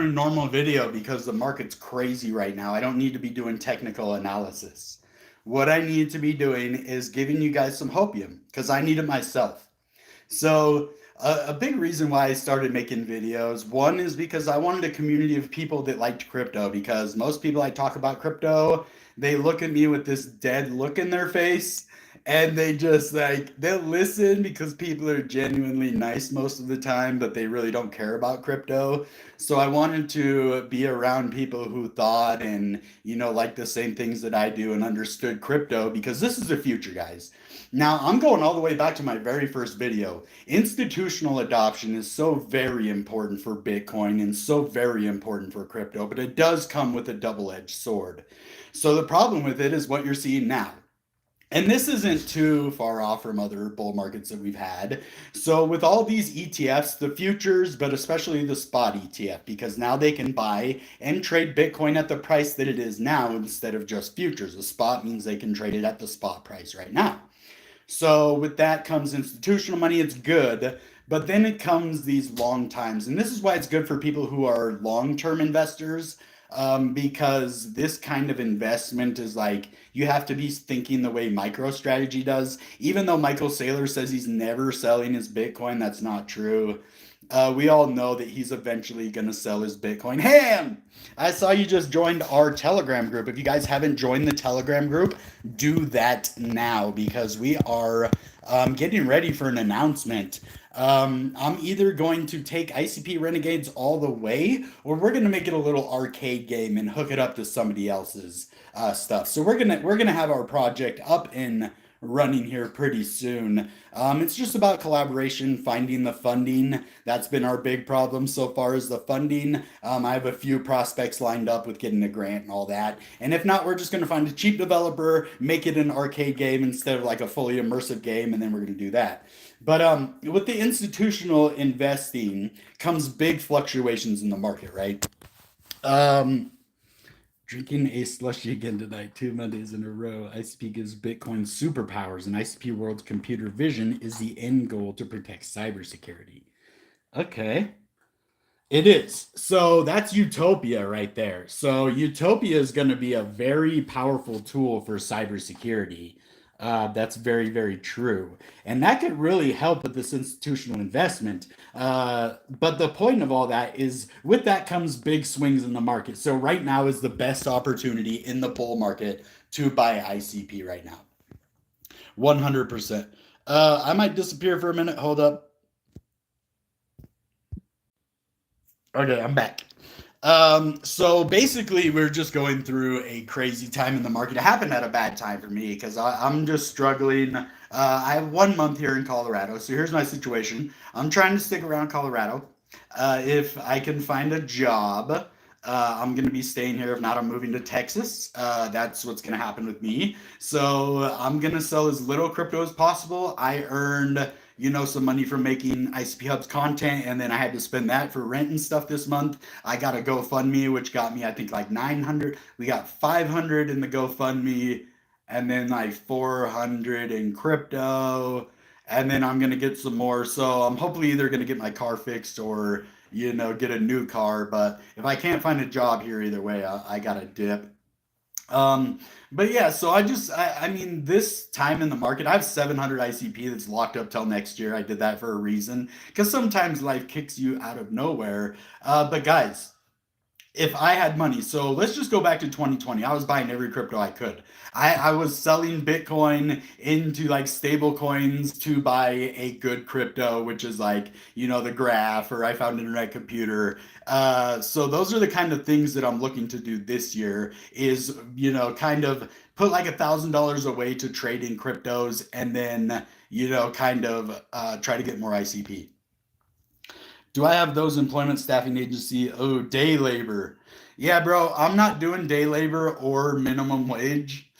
a normal video because the market's crazy right now. I don't need to be doing technical analysis. What I need to be doing is giving you guys some hopium because I need it myself. So, a big reason why I started making videos, one is because I wanted a community of people that liked crypto because most people I talk about crypto, they look at me with this dead look in their face and they just like they'll listen because people are genuinely nice most of the time, but they really don't care about crypto. So I wanted to be around people who thought and, like the same things that I do and understood crypto because this is the future, guys. Now, I'm going all the way back to my very first video. Institutional adoption is so very important for Bitcoin and so very important for crypto, but it does come with a double-edged sword. So the problem with it is what you're seeing now. And this isn't too far off from other bull markets that we've had. So with all these ETFs, the futures, but especially the spot ETF, because now they can buy and trade Bitcoin at the price that it is now instead of just futures. A spot means they can trade it at the spot price right now. So with that comes institutional money. It's good, but then it comes these long times, and this is why it's good for people who are long-term investors. Because this kind of investment is like you have to be thinking the way MicroStrategy does. Even though Michael Saylor says he's never selling his Bitcoin, that's not true. We all know that he's eventually going to sell his Bitcoin. Ham! I saw you just joined our Telegram group. If you guys haven't joined the Telegram group, do that now because we are getting ready for an announcement. I'm either going to take ICP Renegades all the way, or we're gonna make it a little arcade game and hook it up to somebody else's stuff. So we're gonna have our project up and running here pretty soon. It's just about collaboration, finding the funding. That's been our big problem so far is the funding. I have a few prospects lined up with getting a grant and all that. And if not, we're just going to find a cheap developer, make it an arcade game instead of like a fully immersive game, and then we're going to do that. But with the institutional investing comes big fluctuations in the market, right? Um, Drinking a slushy again tonight, 2 Mondays in a row. ICP gives Bitcoin superpowers, and ICP World's computer vision is the end goal to protect cybersecurity. Okay. It is. So that's Utopia right there. So Utopia is going to be a very powerful tool for cybersecurity. That's very, very true. And that could really help with this institutional investment. But the point of all that is with that comes big swings in the market. So right now is the best opportunity in the bull market to buy ICP right now. 100%. I might disappear for a minute. Hold up. Okay, I'm back. So basically, we're just going through a crazy time in the market. It happened at a bad time for me because I'm just struggling. I have 1 month here in Colorado. So here's my situation. I'm trying to stick around Colorado. If I can find a job, I'm going to be staying here. If not, I'm moving to Texas. That's what's going to happen with me. So I'm going to sell as little crypto as possible. I earned some money from making ICP Hubs content, and then I had to spend that for rent and stuff this month. I got a GoFundMe, which got me, I think, like 900. We got 500 in the GoFundMe, and then like 400 in crypto, and then I'm gonna get some more. So I'm hopefully either gonna get my car fixed or get a new car. But if I can't find a job here, either way, I gotta dip. Um, but yeah, so I mean, this time in the market, I have 700 ICP that's locked up till next year. I did that for a reason because sometimes life kicks you out of nowhere. But guys, if I had money, so let's just go back to 2020. I was buying every crypto I could. I was selling Bitcoin into like stable coins to buy a good crypto, which is like, the graph or I found internet computer. So those are the kind of things that I'm looking to do this year is, kind of put like $1,000 away to trade in cryptos and then, kind of try to get more ICP. Do I have those employment staffing agency? Oh, day labor. Yeah, bro, I'm not doing day labor or minimum wage.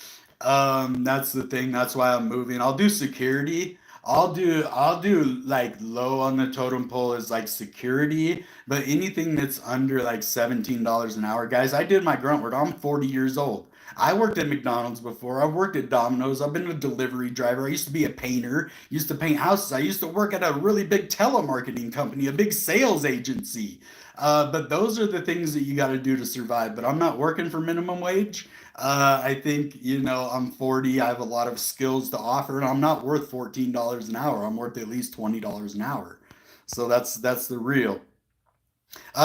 That's the thing. That's why I'm moving. I'll do security. I'll do like low on the totem pole is like security, but anything that's under like $17 an hour, guys, I did my grunt work. I'm 40 years old. I worked at McDonald's before. I've worked at Domino's. I've been a delivery driver. I used to be a painter, used to paint houses. I used to work at a really big telemarketing company, a big sales agency. But those are the things that you got to do to survive. But I'm not working for minimum wage. I think, I'm 40. I have a lot of skills to offer, and I'm not worth $14 an hour. I'm worth at least $20 an hour. So that's the real.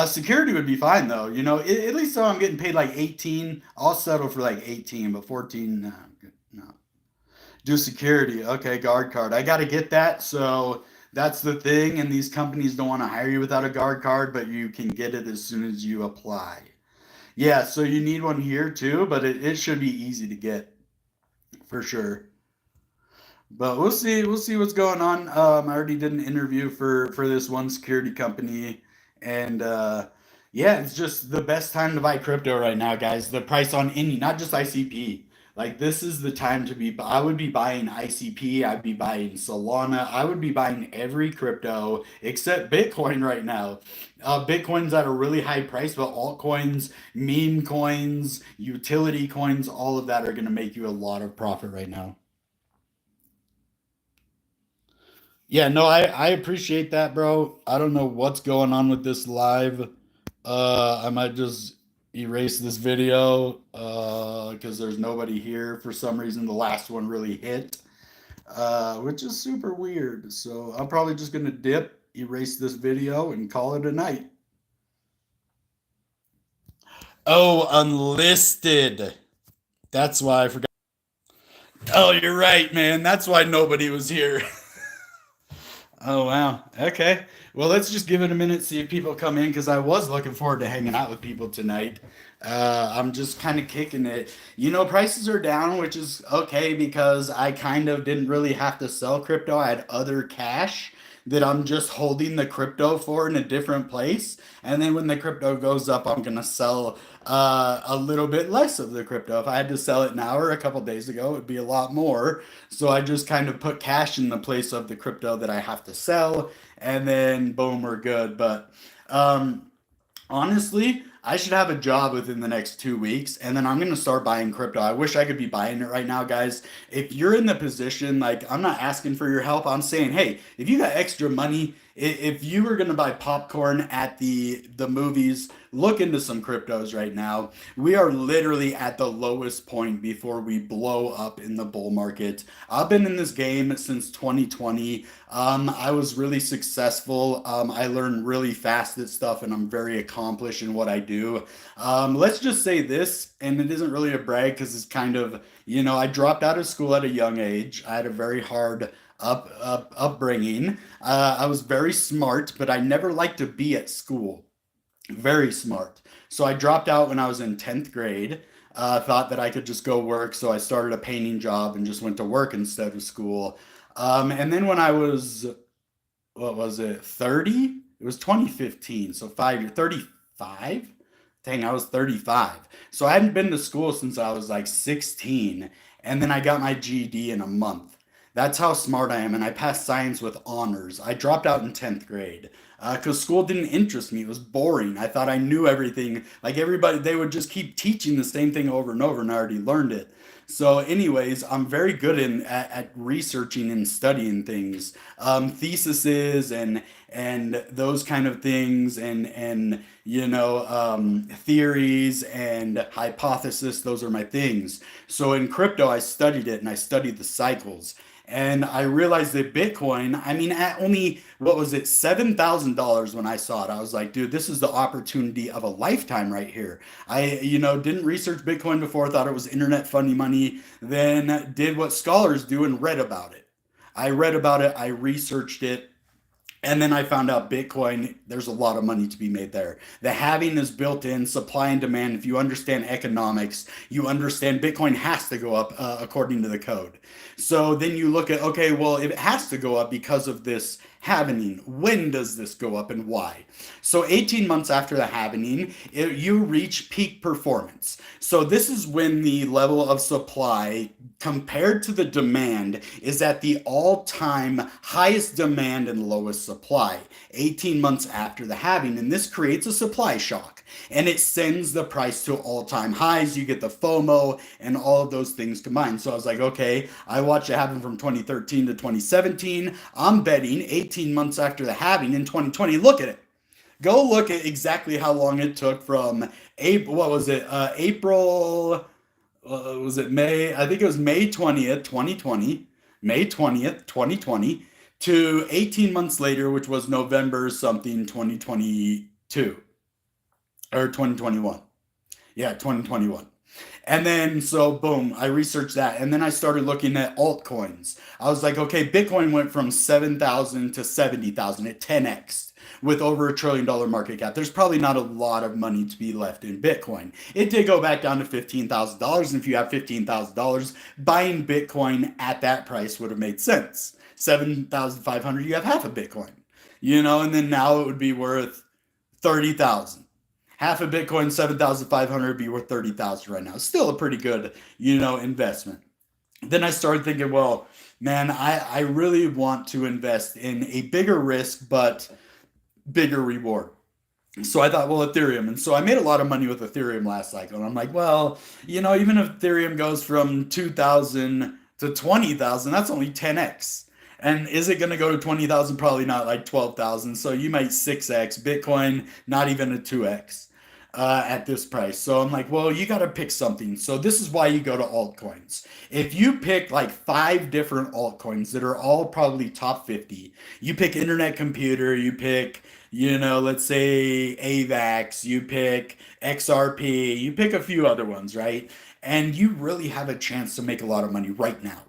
Security would be fine though. At least though I'm getting paid like 18. I'll settle for like 18, but 14, no, no. Do security. Okay, guard card. I got to get that. So that's the thing. And these companies don't want to hire you without a guard card, but you can get it as soon as you apply. Yeah, so you need one here too, but it should be easy to get for sure. But we'll see. We'll see what's going on. I already did an interview for this one security company, and yeah, it's just the best time to buy crypto right now, guys. The price on any, not just ICP. Like this is the time to be. I would be buying ICP. I'd be buying Solana. I would be buying every crypto except Bitcoin right now. Bitcoin's at a really high price, but altcoins, meme coins, utility coins, all of that are going to make you a lot of profit right now. Yeah, no, I appreciate that, bro. I don't know what's going on with this live. I might just erase this video because there's nobody here for some reason. The last one really hit, which is super weird. So I'm probably just gonna dip, erase this video, and call it a night. Oh, unlisted. That's why I forgot. Oh, you're right, man. That's why nobody was here. Oh wow. Okay. Well, let's just give it a minute, see if people come in, because I was looking forward to hanging out with people tonight. I'm just kind of kicking it. Prices are down, which is okay because I kind of didn't really have to sell crypto. I had other cash that I'm just holding the crypto for in a different place. And then when the crypto goes up, I'm gonna sell a little bit less of the crypto. If I had to sell it now or a couple days ago, it would be a lot more. So I just kind of put cash in the place of the crypto that I have to sell, and then boom, we're good. But um, honestly, I should have a job within the next 2 weeks, and then I'm gonna start buying crypto. I wish I could be buying it right now, guys. If you're in the position, like I'm not asking for your help, I'm saying, hey, if you got extra money, if you were gonna buy popcorn at the movies, look into some cryptos right now. We are literally at the lowest point before we blow up in the bull market. I've been in this game since 2020. I was really successful. I learned really fast at stuff, and I'm very accomplished in what I do. Let's just say this, and it isn't really a brag because it's kind of, I dropped out of school at a young age. I had a very hard upbringing. I was very smart, but I never liked to be at school. Very smart. So I dropped out when I was in 10th grade. Thought that I could just go work, so I started a painting job and just went to work instead of school. And then when I was, what was it, 30? It was 2015, so 5 years, 35? Dang, I was 35. So I hadn't been to school since I was like 16, and then I got my GED in a month. That's how smart I am, and I passed science with honors. I dropped out in 10th grade because school didn't interest me. It was boring. I thought I knew everything. Like everybody, they would just keep teaching the same thing over and over, and I already learned it. So, anyways, I'm very good at researching and studying things, theses and those kind of things, and theories and hypothesis. Those are my things. So in crypto, I studied it and I studied the cycles. And I realized that Bitcoin, I mean, at only, what was it, $7,000 when I saw it, I was like, dude, this is the opportunity of a lifetime right here. Didn't research Bitcoin before, thought it was internet funny money, then did what scholars do and read about it. I read about it, I researched it, and then I found out Bitcoin, there's a lot of money to be made there. The halving is built in, supply and demand. If you understand economics, you understand Bitcoin has to go up according to the code. So then you look at, okay, well, if it has to go up because of this halvening, when does this go up and why? So 18 months after the halvening, you reach peak performance. So this is when the level of supply compared to the demand is at the all-time highest demand and lowest supply 18 months after the halving, and this creates a supply shock and it sends the price to all-time highs. You get the FOMO and all of those things combined. So I was like, okay, I watched it happen from 2013 to 2017. I'm betting 18 months after the halving in 2020, look at it, Go look at exactly how long it took from April. What was it? April. Was it May? I think it was May 20th, 2020. May 20th, 2020 to 18 months later, which was November something 2022 or 2021. Yeah, 2021. And then, so boom, I researched that. And then I started looking at altcoins. I was like, okay, Bitcoin went from 7,000 to 70,000 at 10x with over $1 trillion market cap. There's probably not a lot of money to be left in Bitcoin. It did go back down to $15,000. And if you have $15,000, buying Bitcoin at that price would have made sense. 7,500, you have half a Bitcoin, and then now it would be worth 30,000. Half a Bitcoin, 7,500 would be worth 30,000 right now. Still a pretty good, investment. Then I started thinking, well, man, I really want to invest in a bigger risk, but bigger reward. So I thought, well, Ethereum. And so I made a lot of money with Ethereum last cycle. And I'm like, well, even if Ethereum goes from 2,000 to 20,000, that's only 10x. And is it going to go to 20,000? Probably not, like 12,000. So you might 6x. Bitcoin, not even a 2x at this price. So I'm like, well, you got to pick something. So this is why you go to altcoins. If you pick like 5 different altcoins that are all probably top 50, you pick internet computer, you pick, let's say AVAX, you pick XRP, you pick a few other ones, right? And you really have a chance to make a lot of money right now.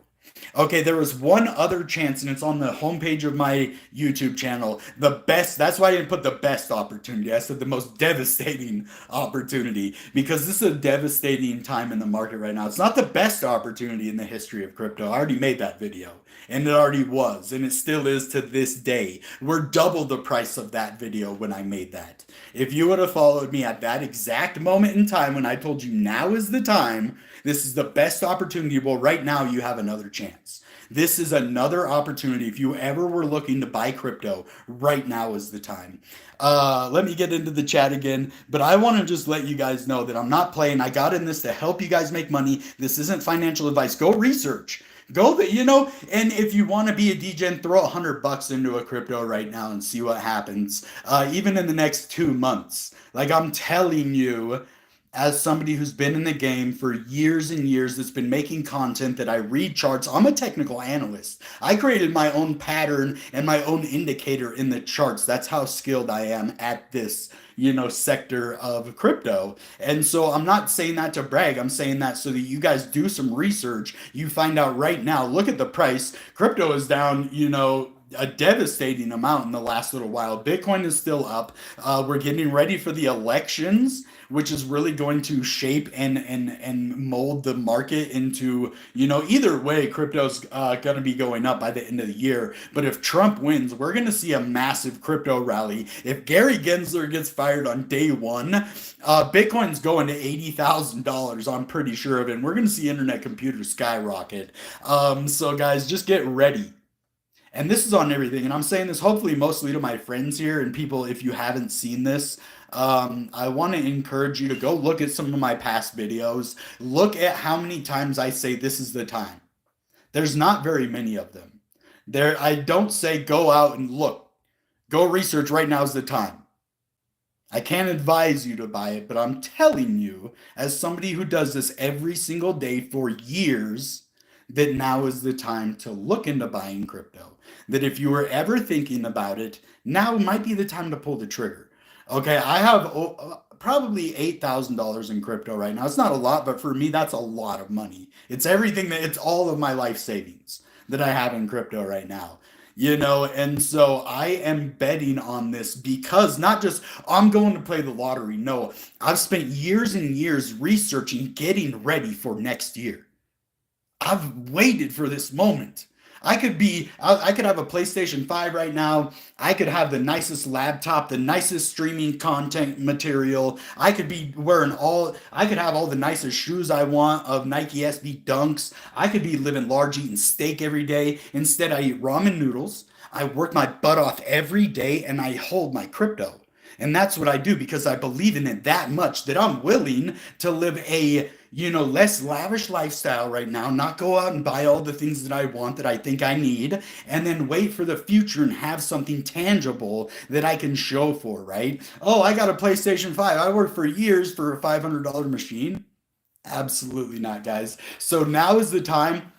Okay, there was one other chance, and it's on the homepage of my YouTube channel. The best, that's why I didn't put the best opportunity. I said the most devastating opportunity, because this is a devastating time in the market right now. It's not the best opportunity in the history of crypto. I already made that video, and it already was, and it still is to this day. We're double the price of that video when I made that. If you would have followed me at that exact moment in time when I told you now is the time, this is the best opportunity. Well, right now you have another chance. This is another opportunity. If you ever were looking to buy crypto, right now is the time. Let me get into the chat again, but I want to just let you guys know that I'm not playing. I got in this to help you guys make money. This isn't financial advice. Go research. Go, and if you want to be a degen, throw $100 into a crypto right now and see what happens. Even in the next 2 months, like I'm telling you, as somebody who's been in the game for years and years, that's been making content, that I read charts. I'm a technical analyst. I created my own pattern and my own indicator in the charts. That's how skilled I am at this, sector of crypto. And so I'm not saying that to brag. I'm saying that so that you guys do some research. You find out right now, look at the price. Crypto is down, a devastating amount in the last little while. Bitcoin is still up. We're getting ready for the elections, which is really going to shape and mold the market into, either way, crypto's going to be going up by the end of the year. But if Trump wins, we're going to see a massive crypto rally. If Gary Gensler gets fired on day one, Bitcoin's going to $80,000. I'm pretty sure of it. And we're going to see internet computers skyrocket. So guys, just get ready. And this is on everything. And I'm saying this hopefully mostly to my friends here and people, if you haven't seen this. I want to encourage you to go look at some of my past videos. Look at how many times I say this is the time. There's not very many of them. I don't say go out and look. Go research, right now is the time. I can't advise you to buy it, but I'm telling you, as somebody who does this every single day for years, that now is the time to look into buying crypto. That if you were ever thinking about it, now might be the time to pull the trigger. Okay, I have probably $8,000 in crypto right now. It's not a lot, but for me, that's a lot of money. It's it's all of my life savings that I have in crypto right now. And so I am betting on this because not just I'm going to play the lottery. No, I've spent years and years researching, getting ready for next year. I've waited for this moment. I could have a PlayStation 5 right now. I could have the nicest laptop, the nicest streaming content material. I could have all the nicest shoes I want of Nike SB Dunks. I could be living large, eating steak every day. Instead, I eat ramen noodles. I work my butt off every day and I hold my crypto. And that's what I do because I believe in it that much that I'm willing to live a, less lavish lifestyle right now, not go out and buy all the things that I want that I think I need, and then wait for the future and have something tangible that I can show for, right? Oh, I got a PlayStation 5. I worked for years for a $500 machine. Absolutely not, guys. So now is the time.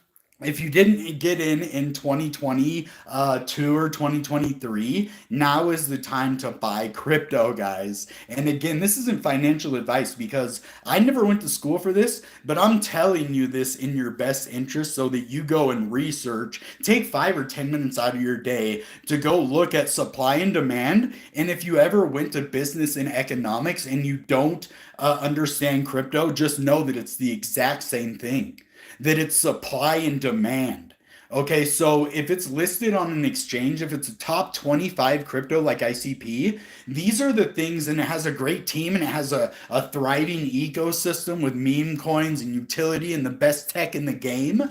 If you didn't get in 2022 or 2023, now is the time to buy crypto, guys. And again, this isn't financial advice because I never went to school for this, but I'm telling you this in your best interest so that you go and research. Take 5 or 10 minutes out of your day to go look at supply and demand. And if you ever went to business and economics and you don't understand crypto, just know that it's the exact same thing, that it's supply and demand. Okay, so if it's listed on an exchange, if it's a top 25 crypto like ICP, these are the things, and it has a great team and it has a thriving ecosystem with meme coins and utility and the best tech in the game.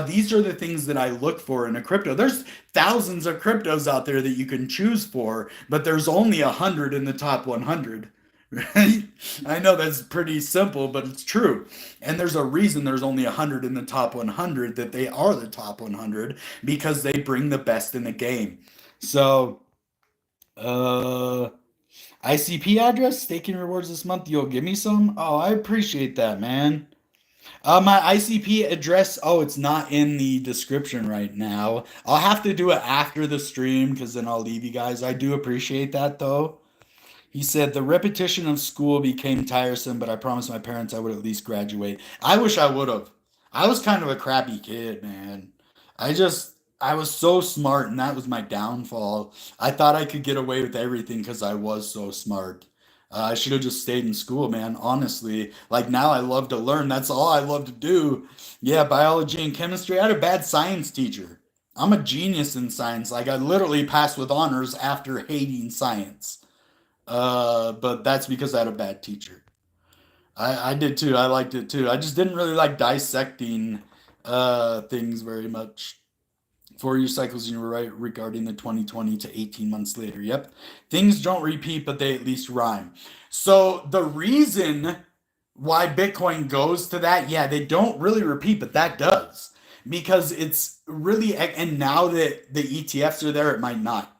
These are the things that I look for in a crypto. There's thousands of cryptos out there that you can choose for, but there's only 100 in the top 100. Right? I know that's pretty simple, but it's true. And there's a reason there's only 100 in the top 100, that they are the top 100 because they bring the best in the game. So, uh, ICP address, staking rewards this month. You'll give me some? Oh, I appreciate that, man. My ICP address, oh, it's not in the description right now. I'll have to do it after the stream because then I'll leave you guys. I do appreciate that though. He said, the repetition of school became tiresome, but I promised my parents I would at least graduate. I wish I would have. I was kind of a crappy kid, man. I was so smart, and that was my downfall. I thought I could get away with everything because I was so smart. I should have just stayed in school, man. Honestly, like now I love to learn. That's all I love to do. Yeah, biology and chemistry. I had a bad science teacher. I'm a genius in science. Like I literally passed with honors after hating science. But that's because I had a bad teacher. I did too. I liked it too. I just didn't really like dissecting things very much. 4 year cycles, you were right regarding the 2020 to 18 months later. Yep. Things don't repeat, but they at least rhyme. So the reason why Bitcoin goes to that, yeah, they don't really repeat, but that does. Because it's really, and now that the ETFs are there, it might not.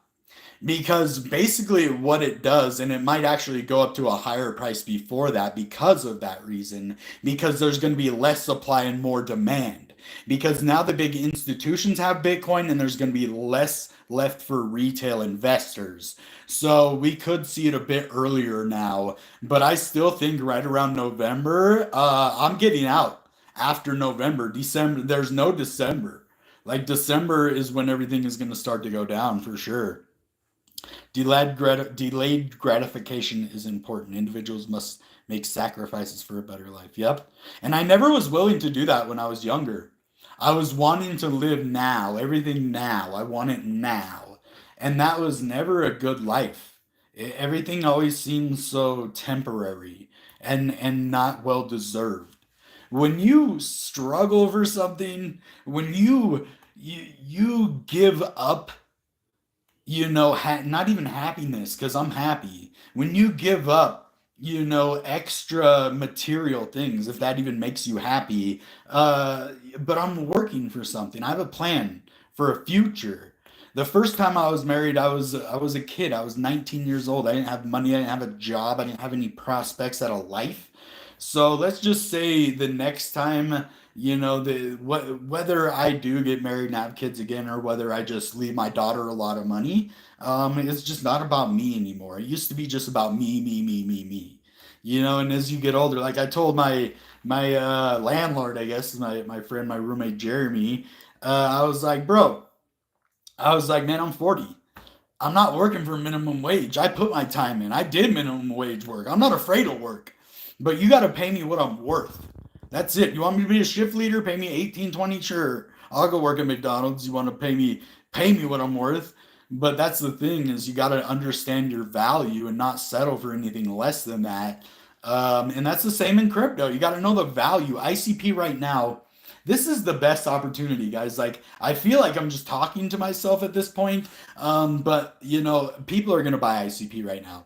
Because basically what it does, and it might actually go up to a higher price before that because of that reason, because there's going to be less supply and more demand. Because now the big institutions have Bitcoin and there's going to be less left for retail investors. So we could see it a bit earlier now, but I still think right around November, I'm getting out after November. December, there's no December. Like December is when everything is going to start to go down for sure. Delayed gratification is important. Individuals must make sacrifices for a better life. Yep. And I never was willing to do that when I was younger. I was wanting to live now, everything now. I want it now. And that was never a good life. Everything always seems so temporary and not well deserved. When you struggle for something, when you give up, not even happiness, because I'm happy. When you give up, extra material things, if that even makes you happy, but I'm working for something. I have a plan for a future. The first time I was married, I was a kid. I was 19 years old. I didn't have money. I didn't have a job. I didn't have any prospects at a life. So let's just say the next time, whether I do get married and have kids again, or whether I just leave my daughter a lot of money, it's just not about me anymore. It used to be just about me, me, me, me, me. And as you get older, like I told my landlord, I guess, my friend, my roommate Jeremy, I was like, bro, I was like, man, I'm 40. I'm not working for minimum wage. I put my time in. I did minimum wage work. I'm not afraid of work. But you got to pay me what I'm worth. That's it. You want me to be a shift leader? Pay me 18, 20. Sure. I'll go work at McDonald's. You want to pay me what I'm worth. But that's the thing, is you got to understand your value and not settle for anything less than that. And that's the same in crypto. You got to know the value. ICP right now, this is the best opportunity, guys. Like, I feel like I'm just talking to myself at this point. But people are going to buy ICP right now.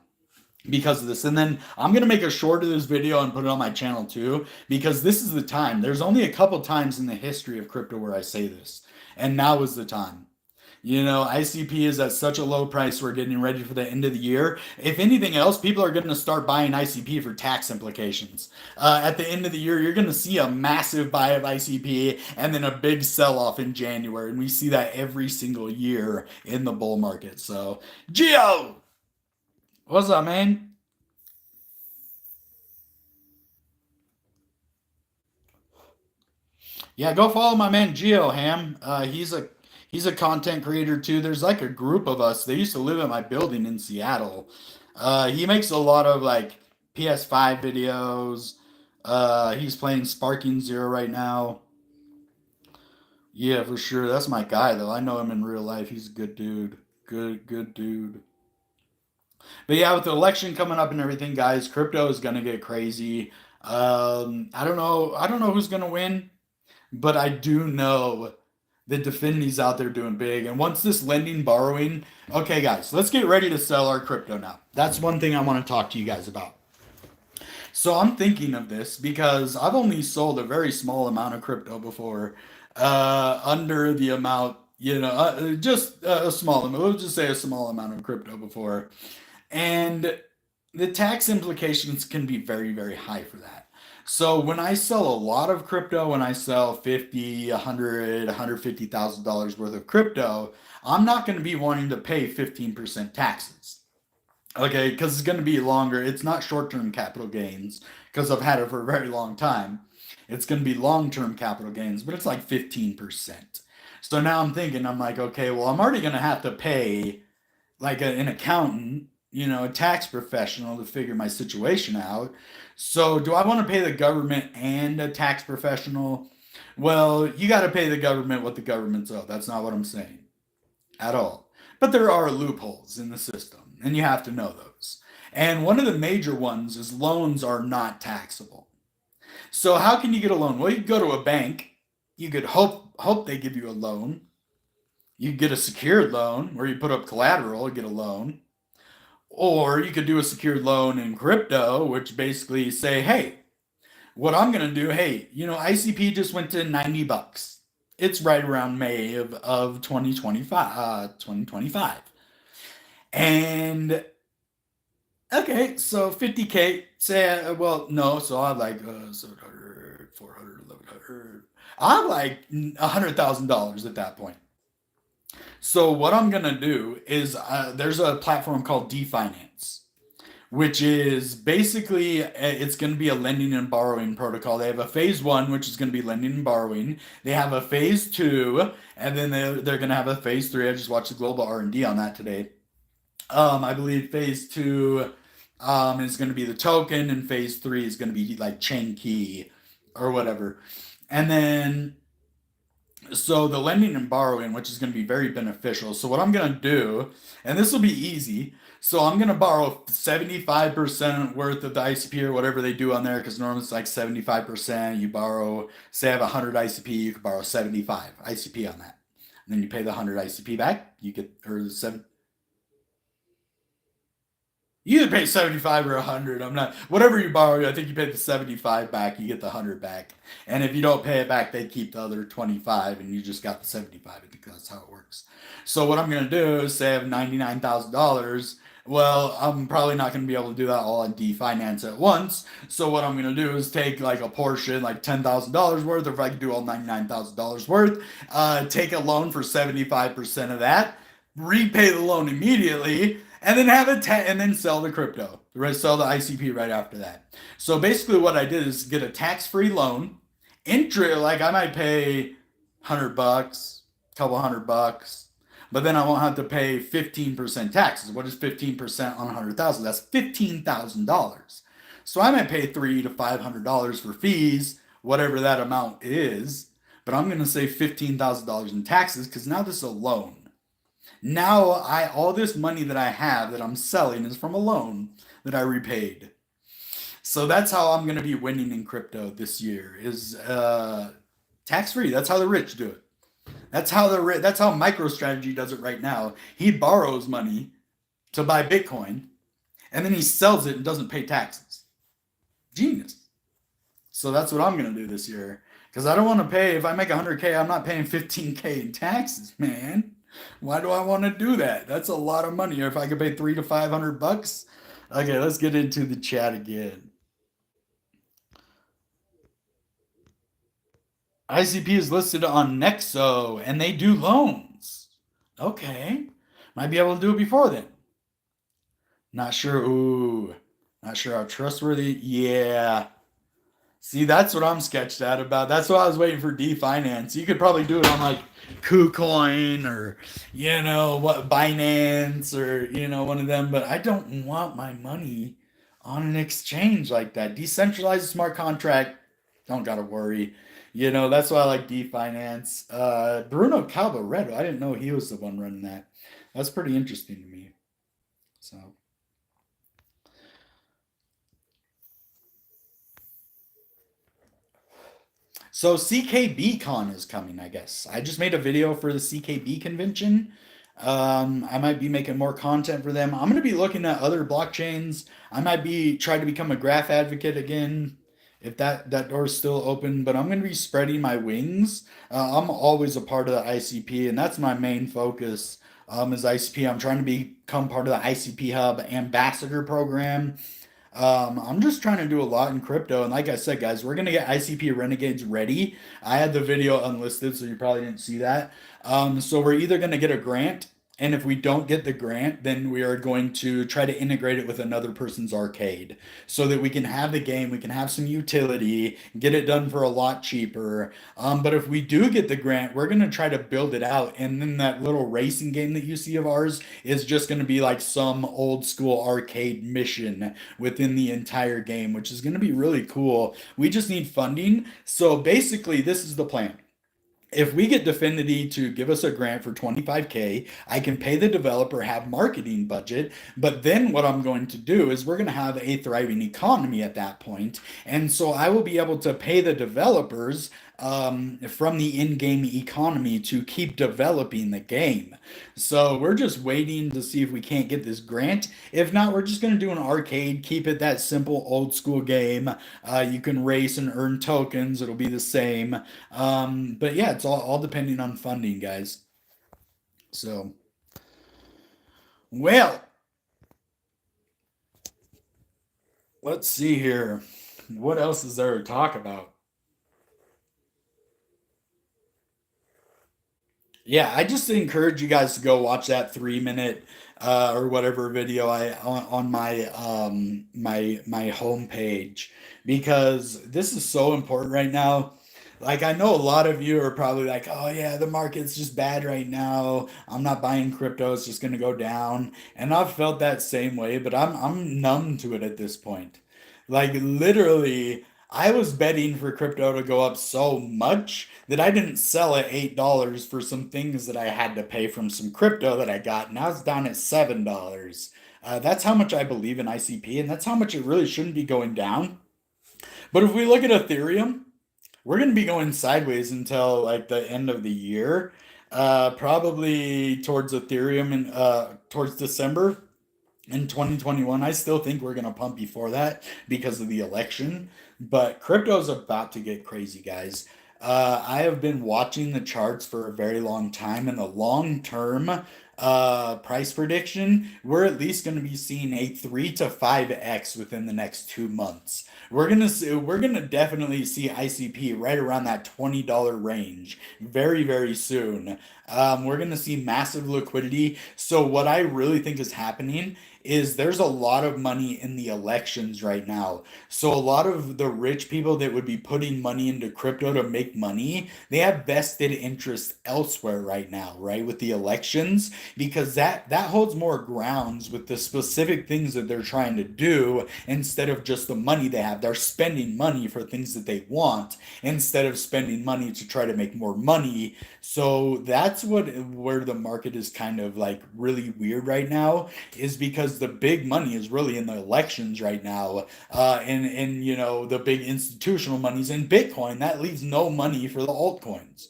because of this. And then I'm gonna make a short of this video and put it on my channel too, because this is the time. There's only a couple times in the history of crypto where I say this, and now is the time. You know, ICP is at such a low price. We're getting ready for the end of the year. If anything else, people are going to start buying ICP for tax implications. At the end of the year, you're going to see a massive buy of ICP and then a big sell off in January. And we see that every single year in the bull market. So, Geo, what's up, man? Yeah, go follow my man Geo Ham. He's a content creator too. There's like a group of us. They used to live in my building in Seattle. He makes a lot of like PS5 videos. He's playing Sparking Zero right now. Yeah, for sure. That's my guy though. I know him in real life. He's a good dude. Good dude. But yeah, with the election coming up and everything, guys, crypto is gonna get crazy. I don't know. I don't know who's gonna win. But I do know that Definity's out there doing big. And once this lending, borrowing, okay, guys, let's get ready to sell our crypto now. That's one thing I want to talk to you guys about. So I'm thinking of this because I've only sold a very small amount of crypto before, under the amount, just a small amount. We'll just say a small amount of crypto before. And the tax implications can be very, very high for that. So when I sell a lot of crypto, when I sell 50, 100, $150,000 worth of crypto, I'm not going to be wanting to pay 15% taxes. Okay, because it's going to be longer. It's not short-term capital gains because I've had it for a very long time. It's going to be long-term capital gains, but it's like 15%. So now I'm thinking, I'm like, okay, well, I'm already going to have to pay like an accountant, a tax professional to figure my situation out. So, do I want to pay the government and a tax professional? Well, you got to pay the government what the government's owed. That's not what I'm saying at all. But there are loopholes in the system, and you have to know those. And one of the major ones is loans are not taxable. So, how can you get a loan? Well, you could go to a bank. You could hope they give you a loan. You could get a secured loan where you put up collateral and get a loan. Or you could do a secured loan in crypto, which basically say, hey, what I'm going to do, hey, ICP just went to 90 bucks. It's right around May of 2025. And okay, so 50K, say, well, no, so I have like 700, 400, 1100. I have like $100,000 at that point. So what I'm gonna do is there's a platform called Definance, which is basically it's going to be a lending and borrowing protocol. They have a phase one, which is going to be lending and borrowing. They have a phase two, and then they're going to have a phase three. I just watched the global R&D on that today. I believe phase two is going to be the token, and phase three is going to be like chain key or whatever. And then so the lending and borrowing, which is going to be very beneficial. So what I'm going to do, and this will be easy. So I'm going to borrow 75% worth of the ICP or whatever they do on there, because normally it's like 75%. You borrow, say I have 100 ICP, you can borrow 75 ICP on that. And then you pay the 100 ICP back. You get, or the seven, you either pay 75 or 100. I'm not, whatever you borrow, I think you pay the 75 back, you get the 100 back. And if you don't pay it back, they keep the other 25 and you just got the 75. I think that's how it works. So what I'm going to do is say I have $99,000. Well, I'm probably not going to be able to do that all on Definance at once. So what I'm going to do is take like a portion, like $10,000 worth, or if I can do all $99,000 worth, take a loan for 75% of that, repay the loan immediately, and then and then sell the crypto. Sell the ICP right after that. So basically, what I did is get a tax-free loan. Like I might pay 100 bucks, couple $100, but then I won't have to pay 15% taxes. What is 15% on 100,000? That's $15,000. So I might pay $300 to $500 for fees, whatever that amount is. But I'm going to save $15,000 in taxes because now this is a loan. Now all this money that I have that I'm selling is from a loan that I repaid. So that's how I'm going to be winning in crypto this year is tax free. That's how the rich do it. That's how MicroStrategy does it right now. He borrows money to buy Bitcoin, and then he sells it and doesn't pay taxes. Genius. So that's what I'm gonna do this year. Because I don't want to pay, if I make 100K, I'm not paying 15K in taxes, man. Why do I want to do that? That's a lot of money. Or if I could pay 300 to 500 bucks. Okay, let's get into the chat again. ICP is listed on Nexo and they do loans. Okay. Might be able to do it before then. Not sure. Ooh. Not sure how trustworthy. Yeah. See, that's what I'm sketched out about. That's why I was waiting for D-Finance. You could probably do it on like KuCoin or, what, Binance or, one of them, but I don't want my money on an exchange like that. Decentralized smart contract, don't gotta worry. That's why I like D-Finance. Bruno Calvaretto, I didn't know he was the one running that. That's pretty interesting to me. So. So CKB Con is coming, I guess. I just made a video for the CKB convention. I might be making more content for them. I'm going to be looking at other blockchains. I might be trying to become a graph advocate again, if that door is still open. But I'm going to be spreading my wings. I'm always a part of the ICP, and that's my main focus. Is ICP. I'm trying to become part of the ICP Hub Ambassador program. I'm just trying to do a lot in crypto, and like I said, guys, we're gonna get ICP Renegades ready. I had the video unlisted, so you probably didn't see that. So we're either gonna get a grant, and if we don't get the grant, then we are going to try to integrate it with another person's arcade, so that we can have the game, we can have some utility, get it done for a lot cheaper. But if we do get the grant, we're gonna try to build it out, and then that little racing game that you see of ours is just gonna be like some old school arcade mission within the entire game, which is going to be really cool. We just need funding. So basically, this is the plan. If we get Definity to give us a grant for 25K, I can pay the developer, have marketing budget, but then what I'm going to do is we're going to have a thriving economy at that point. And so I will be able to pay the developers from the in-game economy to keep developing the game. So we're just waiting to see if we can't get this grant. If not, we're just going to do an arcade, keep it that simple old school game. You can race and earn tokens. It'll be the same. But yeah, it's all depending on funding, guys. So, well, let's see here. What else is there to talk about? Yeah, I just encourage you guys to go watch that 3 minute or whatever video I on my homepage, because this is so important right now. Like, I know a lot of you are probably like, "Oh yeah, the market's just bad right now. I'm not buying crypto. It's just gonna go down." And I've felt that same way, but I'm numb to it at this point. Like, literally, I was betting for crypto to go up so much that I didn't sell at $8 for some things that I had to pay from some crypto that I got. Now it's down at $7. That's how much I believe in ICP, and that's how much it really shouldn't be going down. But if we look at Ethereum, we're going to be going sideways until like the end of the year, probably towards Ethereum and towards December in 2021. I still think we're going to pump before that because of the election, but crypto's about to get crazy, guys. I have been watching the charts for a very long time, and the long term price prediction, we're at least going to be seeing a 3 to 5x within the next 2 months. We're gonna definitely see ICP right around that $20 range very, very soon. We're gonna see massive liquidity. So what I really think is happening is there's a lot of money in the elections right now. So a lot of the rich people that would be putting money into crypto to make money, they have vested interest elsewhere right now, right? With the elections, because that holds more grounds with the specific things that they're trying to do instead of just the money they have. They're spending money for things that they want instead of spending money to try to make more money. So that's where the market is kind of like really weird right now, is because the big money is really in the elections right now, and the big institutional monies in Bitcoin. That leaves no money for the altcoins.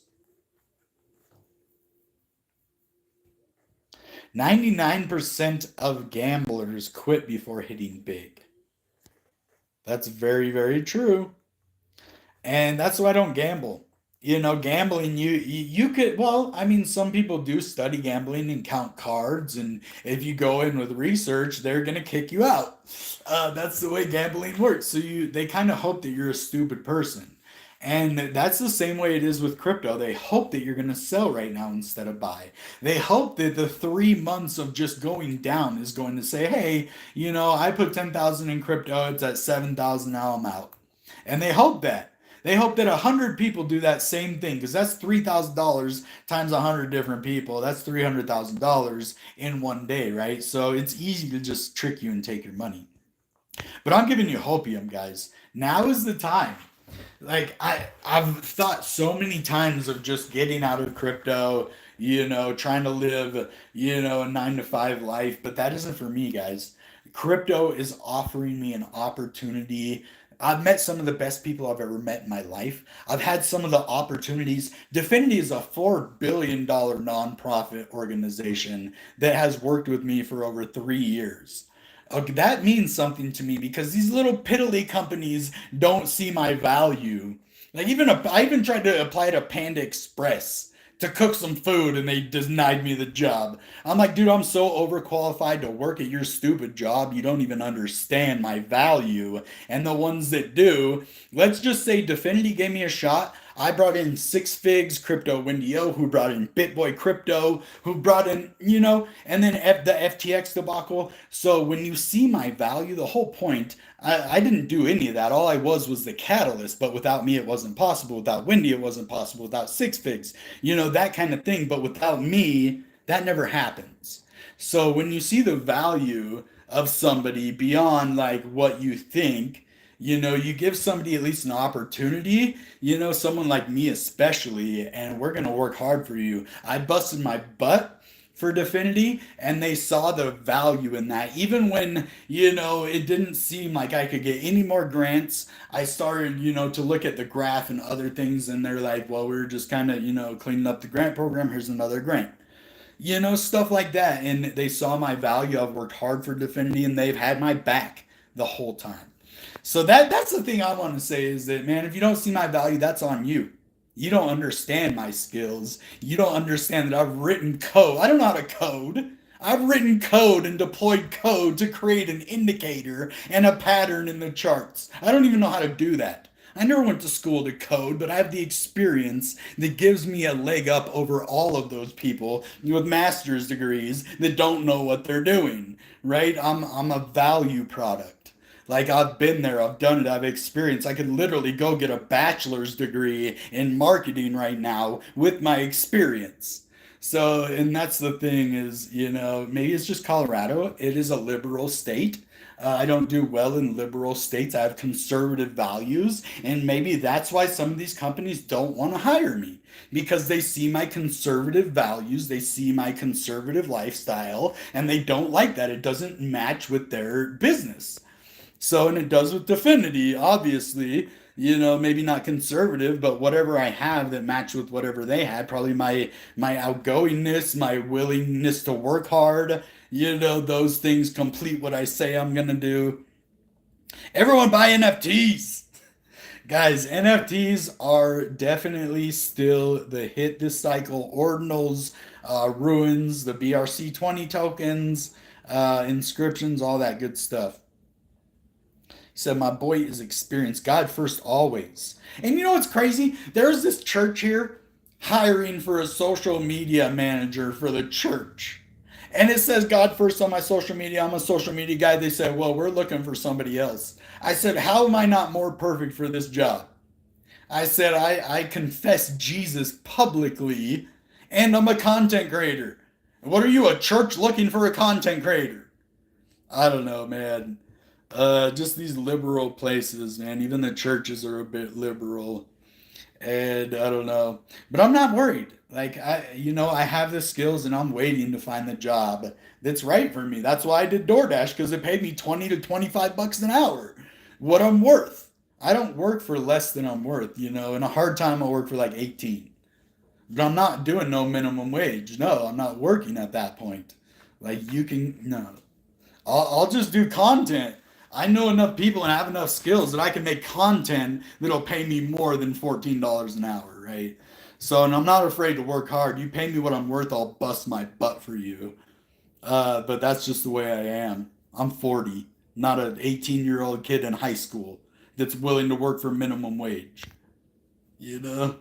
99% of gamblers quit before hitting big. That's very, very true. And that's why I don't gamble. Gambling, you could, well, I mean, some people do study gambling and count cards, and if you go in with research, they're gonna kick you out. That's the way gambling works. So they kind of hope that you're a stupid person. And that's the same way it is with crypto. They hope that you're going to sell right now instead of buy. They hope that the 3 months of just going down is going to say, hey, I put 10,000 in crypto. It's at 7,000. Now I'm out. And they hope that. They hope that 100 people do that same thing because that's $3,000 times 100 different people. That's $300,000 in one day, right? So it's easy to just trick you and take your money. But I'm giving you hopium, guys. Now is the time. Like I've thought so many times of just getting out of crypto, trying to live, a 9 to 5 life, but that isn't for me, guys. Crypto is offering me an opportunity. I've met some of the best people I've ever met in my life. I've had some of the opportunities. Definity is a $4 billion nonprofit organization that has worked with me for over 3 years. Okay, that means something to me because these little piddly companies don't see my value. Like I even tried to apply to Panda Express to cook some food and they denied me the job. I'm like, dude, I'm so overqualified to work at your stupid job. You don't even understand my value. And the ones that do, let's just say Definity gave me a shot. I brought in Six Figs, Crypto Windio, who brought in BitBoy Crypto, who brought in, and then the FTX debacle. So when you see my value, the whole point, I didn't do any of that. All I was the catalyst, but without me, it wasn't possible. Without Windy, it wasn't possible. Without Six Figs, that kind of thing. But without me, that never happens. So when you see the value of somebody beyond like what you think, you give somebody at least an opportunity, someone like me especially, and we're going to work hard for you. I busted my butt for Definity and they saw the value in that. Even when, it didn't seem like I could get any more grants, I started, to look at the graph and other things and they're like, well, we're just kind of, cleaning up the grant program. Here's another grant. Stuff like that. And they saw my value. I've worked hard for Definity and they've had my back the whole time. So that's the thing I want to say is that, man, if you don't see my value, that's on you. You don't understand my skills. You don't understand that I've written code. I don't know how to code. I've written code and deployed code to create an indicator and a pattern in the charts. I don't even know how to do that. I never went to school to code, but I have the experience that gives me a leg up over all of those people with master's degrees that don't know what they're doing, right? I'm a value product. Like I've been there, I've done it, I've experienced. I could literally go get a bachelor's degree in marketing right now with my experience. So, and that's the thing is, maybe it's just Colorado. It is a liberal state. I don't do well in liberal states. I have conservative values, and maybe that's why some of these companies don't want to hire me because they see my conservative values, they see my conservative lifestyle, and they don't like that. It doesn't match with their business. So, and it does with Definity, obviously, maybe not conservative, but whatever I have that match with whatever they had, probably my outgoingness, my willingness to work hard, those things complete what I say I'm gonna do. Everyone buy NFTs. Guys, NFTs are definitely still the hit this cycle. Ordinals, ruins, the BRC20 tokens, inscriptions, all that good stuff. Said my boy is experienced. God first always. And you know what's crazy? There's this church here hiring for a social media manager for the church. And it says God first on my social media. I'm a social media guy. They said, well, we're looking for somebody else. I said, how am I not more perfect for this job? I said, I confess Jesus publicly and I'm a content creator. What are you, a church looking for a content creator? I don't know, man. Just these liberal places, man. Even the churches are a bit liberal, and I don't know, but I'm not worried. Like I have the skills, and I'm waiting to find the job that's right for me. That's why I did DoorDash because it paid me 20 to 25 bucks an hour. What I'm worth. I don't work for less than I'm worth. In a hard time, I work for like 18. But I'm not doing no minimum wage. No, I'm not working at that point. Like you can no. I'll just do content. I know enough people and have enough skills that I can make content that'll pay me more than $14 an hour, right? So, and I'm not afraid to work hard. You pay me what I'm worth, I'll bust my butt for you. But that's just the way I am. I'm 40, not an 18-year-old kid in high school that's willing to work for minimum wage. You know?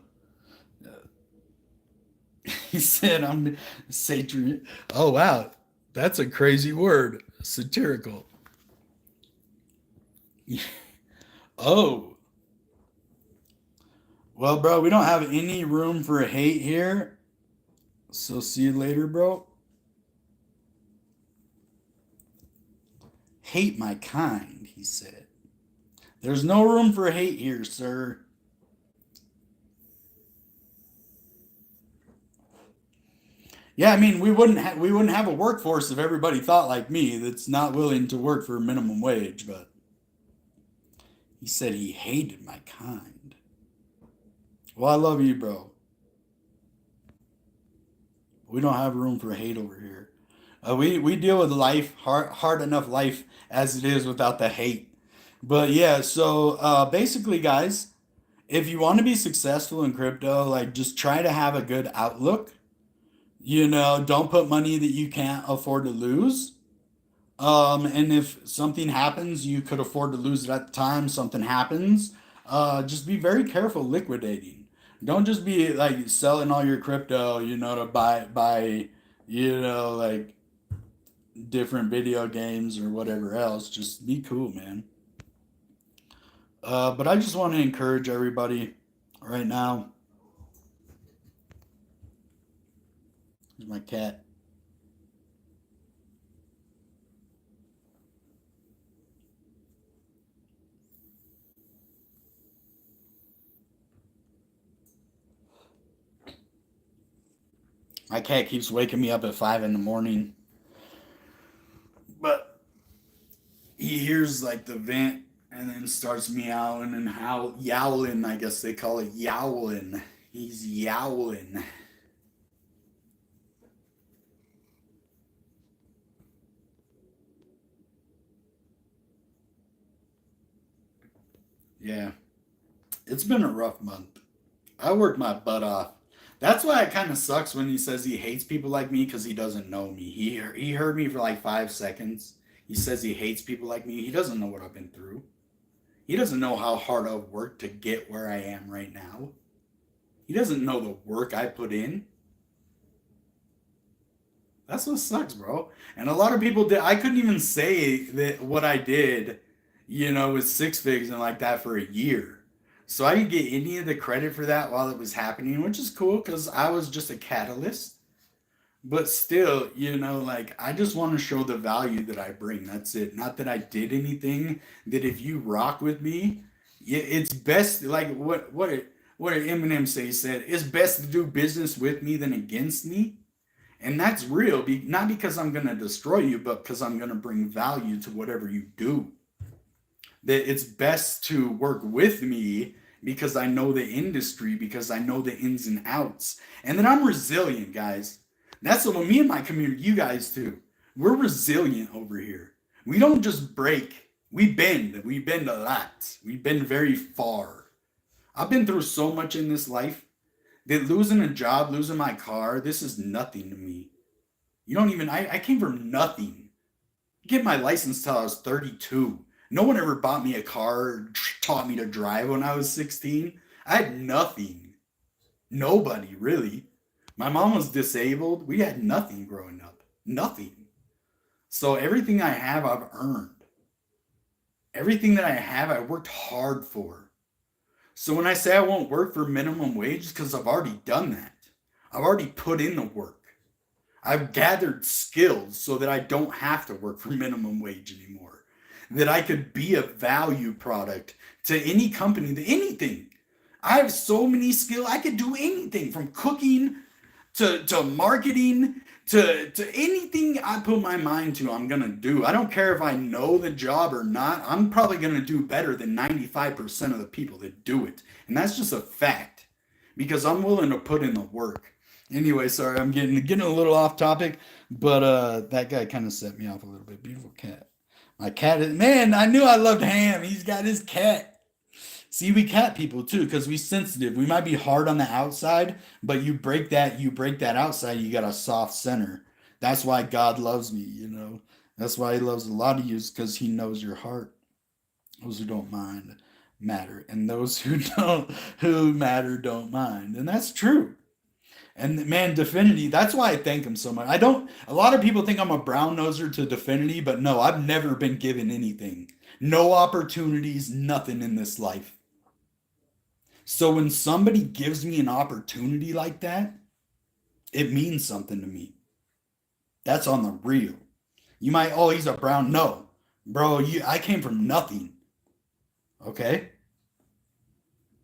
He said I'm satirical. Oh, wow. That's a crazy word. Satirical. Oh, well, bro, we don't have any room for hate here. So see you later, bro. Hate my kind, he said. There's no room for hate here, sir. Yeah, I mean, we wouldn't have a workforce if everybody thought like me that's not willing to work for minimum wage, but he said he hated my kind. Well, I love you, bro. We don't have room for hate over here. We deal with life hard enough life as it is without the hate. But yeah, so basically, guys, if you want to be successful in crypto, like just try to have a good outlook. You know, don't put money that you can't afford to lose. And if something happens, you could afford to lose it at the time. Something happens, just be very careful liquidating. Don't just be like selling all your crypto, you know, to buy, you know, like different video games or whatever else. Just be cool, man. But I just want to encourage everybody right now. Here's my cat. My cat keeps waking me up at 5 in the morning, but he hears like the vent and then starts meowing and howl, yowling. I guess they call it yowling. He's yowling. Yeah, it's been a rough month. I worked my butt off. That's why it kind of sucks when he says he hates people like me because he doesn't know me. He heard me for like 5 seconds. He says he hates people like me. He doesn't know what I've been through. He doesn't know how hard I've worked to get where I am right now. He doesn't know the work I put in. That's what sucks, bro. And a lot of people did. I couldn't even say that what I did, you know, with six figs and like that for a year. So I didn't get any of the credit for that while it was happening, which is cool because I was just a catalyst. But still, you know, like I just want to show the value that I bring. That's it. Not that I did anything. That if you rock with me, it's best. Like what did Eminem say? He said it's best to do business with me than against me. And that's real, not because I'm going to destroy you, but because I'm going to bring value to whatever you do. That it's best to work with me because I know the industry, because I know the ins and outs. And then I'm resilient, guys. That's what me and my community, you guys too. We're resilient over here. We don't just break, we bend. We bend a lot. We bend very far. I've been through so much in this life that losing a job, losing my car, this is nothing to me. You don't even, I came from nothing. Get my license till I was 32. No one ever bought me a car or taught me to drive when I was 16. I had nothing. Nobody, really. My mom was disabled. We had nothing growing up. Nothing. So everything I have, I've earned. Everything that I have, I worked hard for. So when I say I won't work for minimum wage, it's because I've already done that. I've already put in the work. I've gathered skills so that I don't have to work for minimum wage anymore. That I could be a value product to any company, to anything. I have so many skills. I could do anything from cooking to marketing to anything I put my mind to, I'm going to do. I don't care if I know the job or not. I'm probably going to do better than 95% of the people that do it. And that's just a fact because I'm willing to put in the work. Anyway, sorry, I'm getting a little off topic, but that guy kind of set me off a little bit. Beautiful cat. My cat is, man, I knew I loved Ham. He's got his cat. See, we cat people too, because we sensitive. We might be hard on the outside, but you break that outside, you got a soft center. That's why God loves me, you know. That's why he loves a lot of you, because he knows your heart. Those who don't mind matter, and those who don't who matter don't mind. And that's true. And man, Definity, that's why I thank him so much. I don't, a lot of people think I'm a brown noser to Definity, but no, I've never been given anything. No opportunities, nothing in this life. So when somebody gives me an opportunity like that, it means something to me. That's on the real. You might, oh, he's a brown. No, bro, I came from nothing. Okay.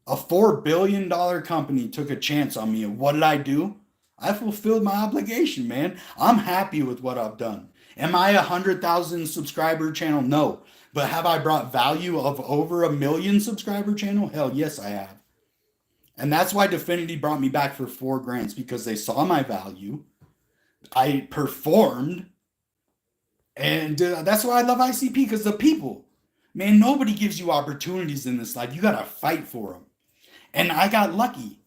A $4 billion company took a chance on me. And what did I do? I fulfilled my obligation, man. I'm happy with what I've done. Am I a 100,000 subscriber channel? No. But have I brought value of over 1 million subscriber channel? Hell yes, I have. And that's why Definity brought me back for 4 grants, because they saw my value. I performed. And that's why I love ICP, because the people. Man, nobody gives you opportunities in this life. You got to fight for them. And I got lucky.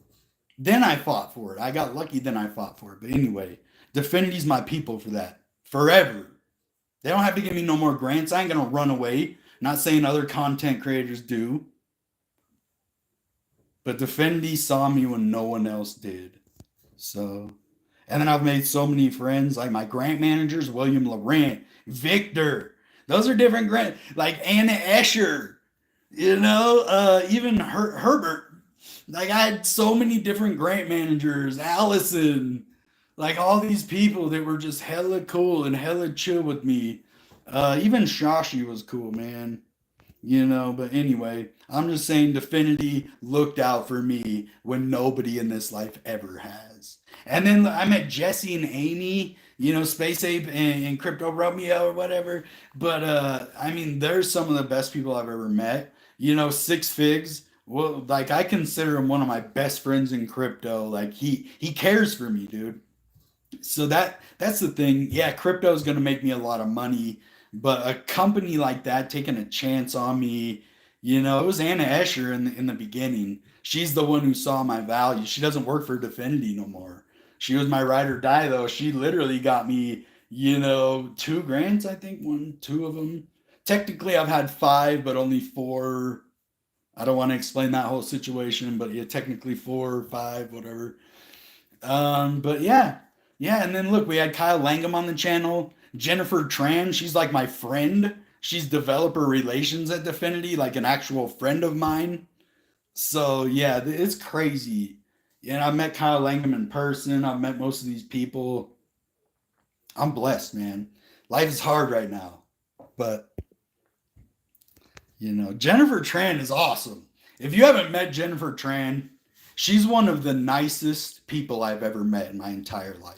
Then I fought for it. I got lucky, then I fought for it. But anyway, Definity's my people for that. Forever. They don't have to give me no more grants. I ain't gonna run away. Not saying other content creators do. But Definity saw me when no one else did. So, and then I've made so many friends, like my grant managers, William Laurent, Victor. Those are different grant, like Anna Escher, even Herbert. Like I had so many different grant managers, Allison, like all these people that were just hella cool and hella chill with me. Even Shashi was cool, man. But anyway, I'm just saying Definity looked out for me when nobody in this life ever has. And then I met Jesse and Amy, Space Ape and Crypto Romeo or whatever. But I mean, there's some of the best people I've ever met. Six Figs. Well, like I consider him one of my best friends in crypto. Like he cares for me, dude. So that's the thing. Yeah, crypto is going to make me a lot of money, but a company like that taking a chance on me, it was Anna Escher in the beginning. She's the one who saw my value. She doesn't work for Definity no more. She was my ride or die though. She literally got me, 2 grants, I think, two of them. Technically, I've had five, but only four. I don't want to explain that whole situation, but yeah, technically 4 or 5, whatever. But yeah, yeah. And then look, we had Kyle Langham on the channel. Jennifer Tran, she's like my friend. She's developer relations at Definity, like an actual friend of mine. So yeah, it's crazy. Yeah, I met Kyle Langham in person. I've met most of these people. I'm blessed, man. Life is hard right now, but Jennifer Tran is awesome. If you haven't met Jennifer Tran, she's one of the nicest people I've ever met in my entire life.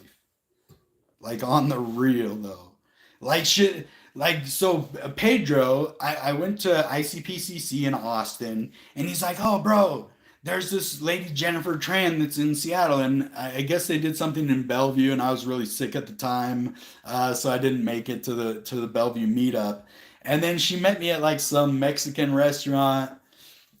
Like on the real though. Like shit, like so Pedro, I went to ICPCC in Austin, and he's like, "Oh bro, there's this lady Jennifer Tran that's in Seattle," and I guess they did something in Bellevue, and I was really sick at the time, so I didn't make it to the Bellevue meetup. And then she met me at like some Mexican restaurant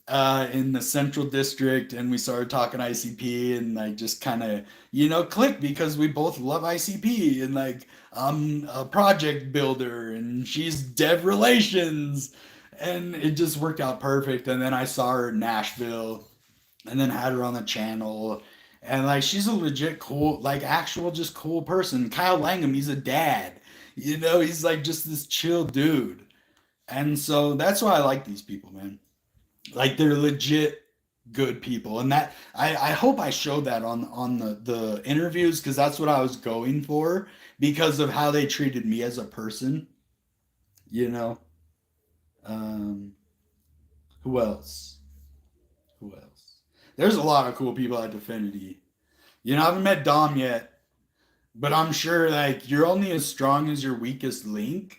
in the Central District, and we started talking ICP, and like just kind of clicked because we both love ICP, and like I'm a project builder, and she's dev relations, and it just worked out perfect. And then I saw her in Nashville, and then had her on the channel. And like she's a legit cool, like actual just cool person. Kyle Langham, he's a dad. He's like just this chill dude. And so that's why I like these people, man. Like they're legit good people. And that I hope I showed that on the interviews, because that's what I was going for, because of how they treated me as a person, you know. Um who else? Who else? There's a lot of cool people at Definity. I haven't met Dom yet, but I'm sure like you're only as strong as your weakest link.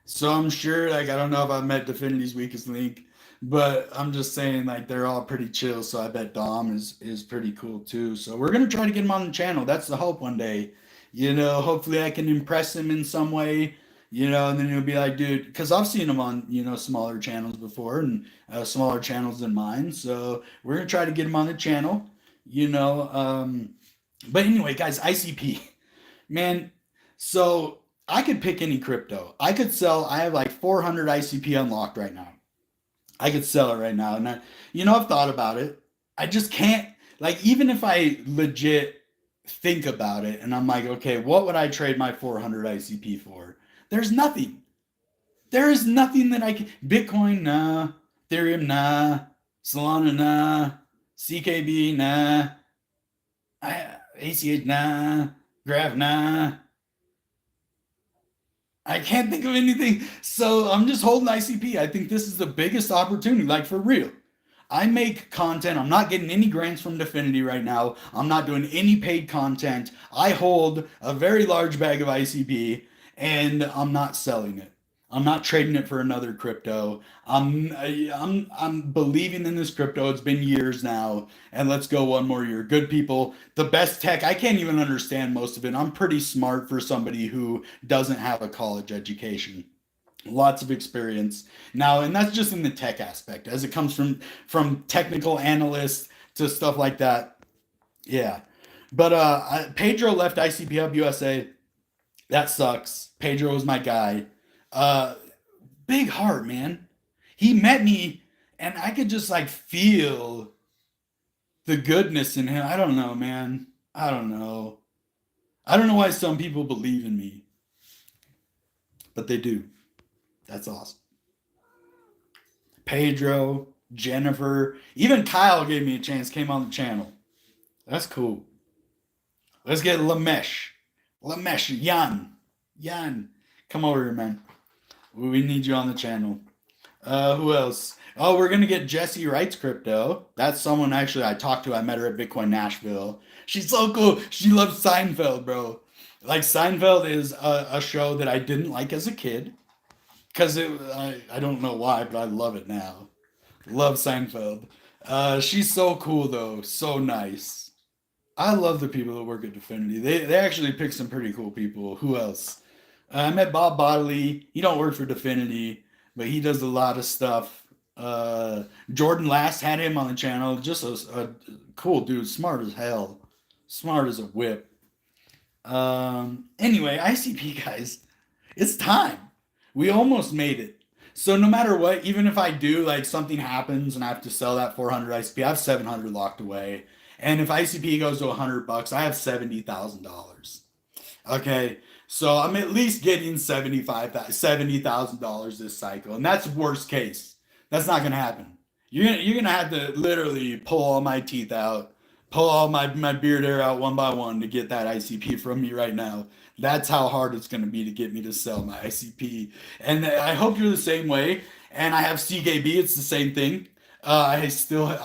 So I'm sure, like, I don't know if I've met Definity's weakest link, But I'm just saying, like, they're all pretty chill. So I bet Dom is pretty cool too. So we're gonna try to get him on the channel. That's the hope one day. Hopefully I can impress him in some way. And then he'll be like, dude, because I've seen him on smaller channels before and smaller channels than mine. So we're gonna try to get him on the channel. You know, but anyway, guys, ICP, man. So I could pick any crypto. I could sell. I have like 400 ICP unlocked right now. I could sell it right now. And I've thought about it. I just can't, like, even if I legit think about it and I'm like, okay, what would I trade my 400 ICP for? There's nothing. There is nothing that I can. Bitcoin, nah. Ethereum, nah. Solana, nah. CKB, nah. ACH, nah. Graph, nah. I can't think of anything. So I'm just holding ICP. I think this is the biggest opportunity, like for real. I make content. I'm not getting any grants from Definity right now. I'm not doing any paid content. I hold a very large bag of ICP and I'm not selling it. I'm not trading it for another crypto. I'm believing in this crypto. It's been years now, and let's go one more year. Good people, the best tech. I can't even understand most of it. I'm pretty smart for somebody who doesn't have a college education. Lots of experience now, and that's just in the tech aspect. As it comes from technical analysts to stuff like that, yeah. But Pedro left ICP Hub USA. That sucks. Pedro was my guy. Uh, Big heart, man. He met me, and I could just like feel the goodness in him. I don't know, man. I don't know. I don't know why some people believe in me, but they do. That's awesome. Pedro, Jennifer, even Kyle gave me a chance, came on the channel. That's cool. Let's get Lamesh. Lamesh, Jan. Jan, come over here, man. We need you on the channel. Who else? Oh, we're gonna get Jesse Wrights Crypto. That's someone actually I talked to. I met her at Bitcoin Nashville. She's so cool. She loves Seinfeld, bro. Like Seinfeld is a show that I didn't like as a kid because I don't know why, but I love it now. Love Seinfeld. She's so cool though. So nice. I love the people that work at Definity. They actually pick some pretty cool people. Who else? I met Bob Bodley. He don't work for Definity, but he does a lot of stuff. Jordan Last had him on the channel. Just a cool dude, smart as hell, smart as a whip. Anyway, ICP guys, it's time. We almost made it. So no matter what, even if I do like something happens and I have to sell that 400 ICP, I have 700 locked away. And if ICP goes to $100, I have $70,000. Okay, so I'm at least getting $70,000 this cycle, and that's worst case. That's not gonna happen. You're gonna have to literally pull all my teeth out, pull all my beard hair out one by one to get that ICP from me right now. That's how hard it's gonna be to get me to sell my ICP, and I hope you're the same way. And I have CKB; it's the same thing. I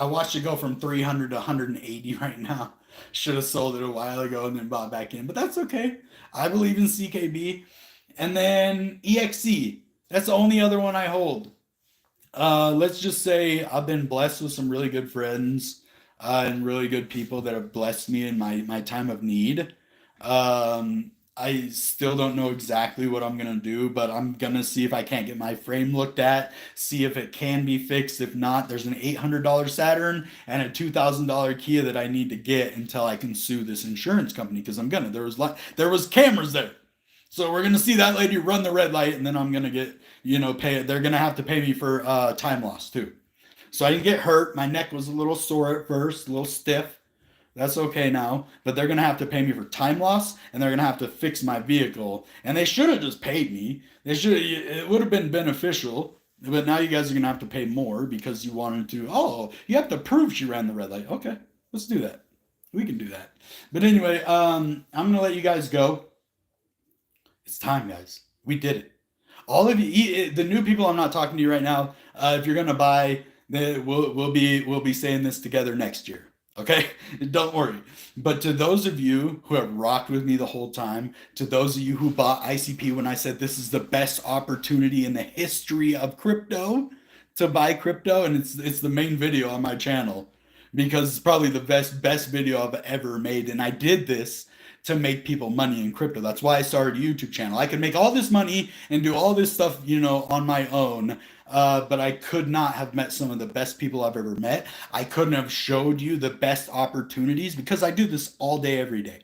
watched it go from 300 to 180 right now. Should have sold it a while ago and then bought back in, but that's okay. I believe in CKB. And then EXC. That's the only other one I hold. Let's just say I've been blessed with some really good friends and really good people that have blessed me in my time of need. I still don't know exactly what I'm gonna do, but I'm gonna see if I can't get my frame looked at, see if it can be fixed. If not, there's an $800 Saturn and a $2,000 Kia that I need to get until I can sue this insurance company because I'm gonna. There was cameras there, so we're gonna see that lady run the red light, and then I'm gonna get pay. They're gonna have to pay me for time loss too. So I didn't get hurt. My neck was a little sore at first, a little stiff. That's okay now, but they're gonna have to pay me for time loss, and they're gonna have to fix my vehicle. And they should have just paid me. They should. It would have been beneficial, but now you guys are gonna have to pay more because you wanted to. Oh, you have to prove she ran the red light. Okay, let's do that. We can do that. But anyway, I'm gonna let you guys go. It's time, guys. We did it. All of you, the new people, I'm not talking to you right now. If you're gonna buy, we'll be saying this together next year. Okay, don't worry. But to those of you who have rocked with me the whole time, to those of you who bought ICP when I said this is the best opportunity in the history of crypto, to buy crypto, and it's the main video on my channel because it's probably the best video I've ever made. And I did this to make people money in crypto. That's why I started a YouTube channel. I could make all this money and do all this stuff, on my own. But I could not have met some of the best people I've ever met. I couldn't have showed you the best opportunities because I do this all day, every day.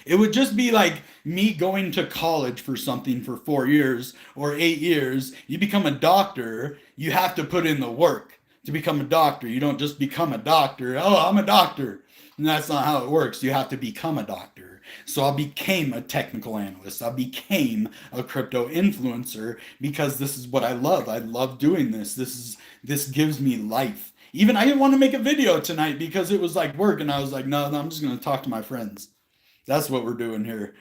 It would just be like me going to college for something for 4 years or 8 years. You become a doctor, you have to put in the work to become a doctor. You don't just become a doctor. Oh, I'm a doctor. And that's not how it works. You have to become a doctor. So I became a technical analyst. I became a crypto influencer because this is what I love. I love doing this. This gives me life. Even I didn't want to make a video tonight because it was like work, and I was like, no, I'm just going to talk to my friends. That's what we're doing here.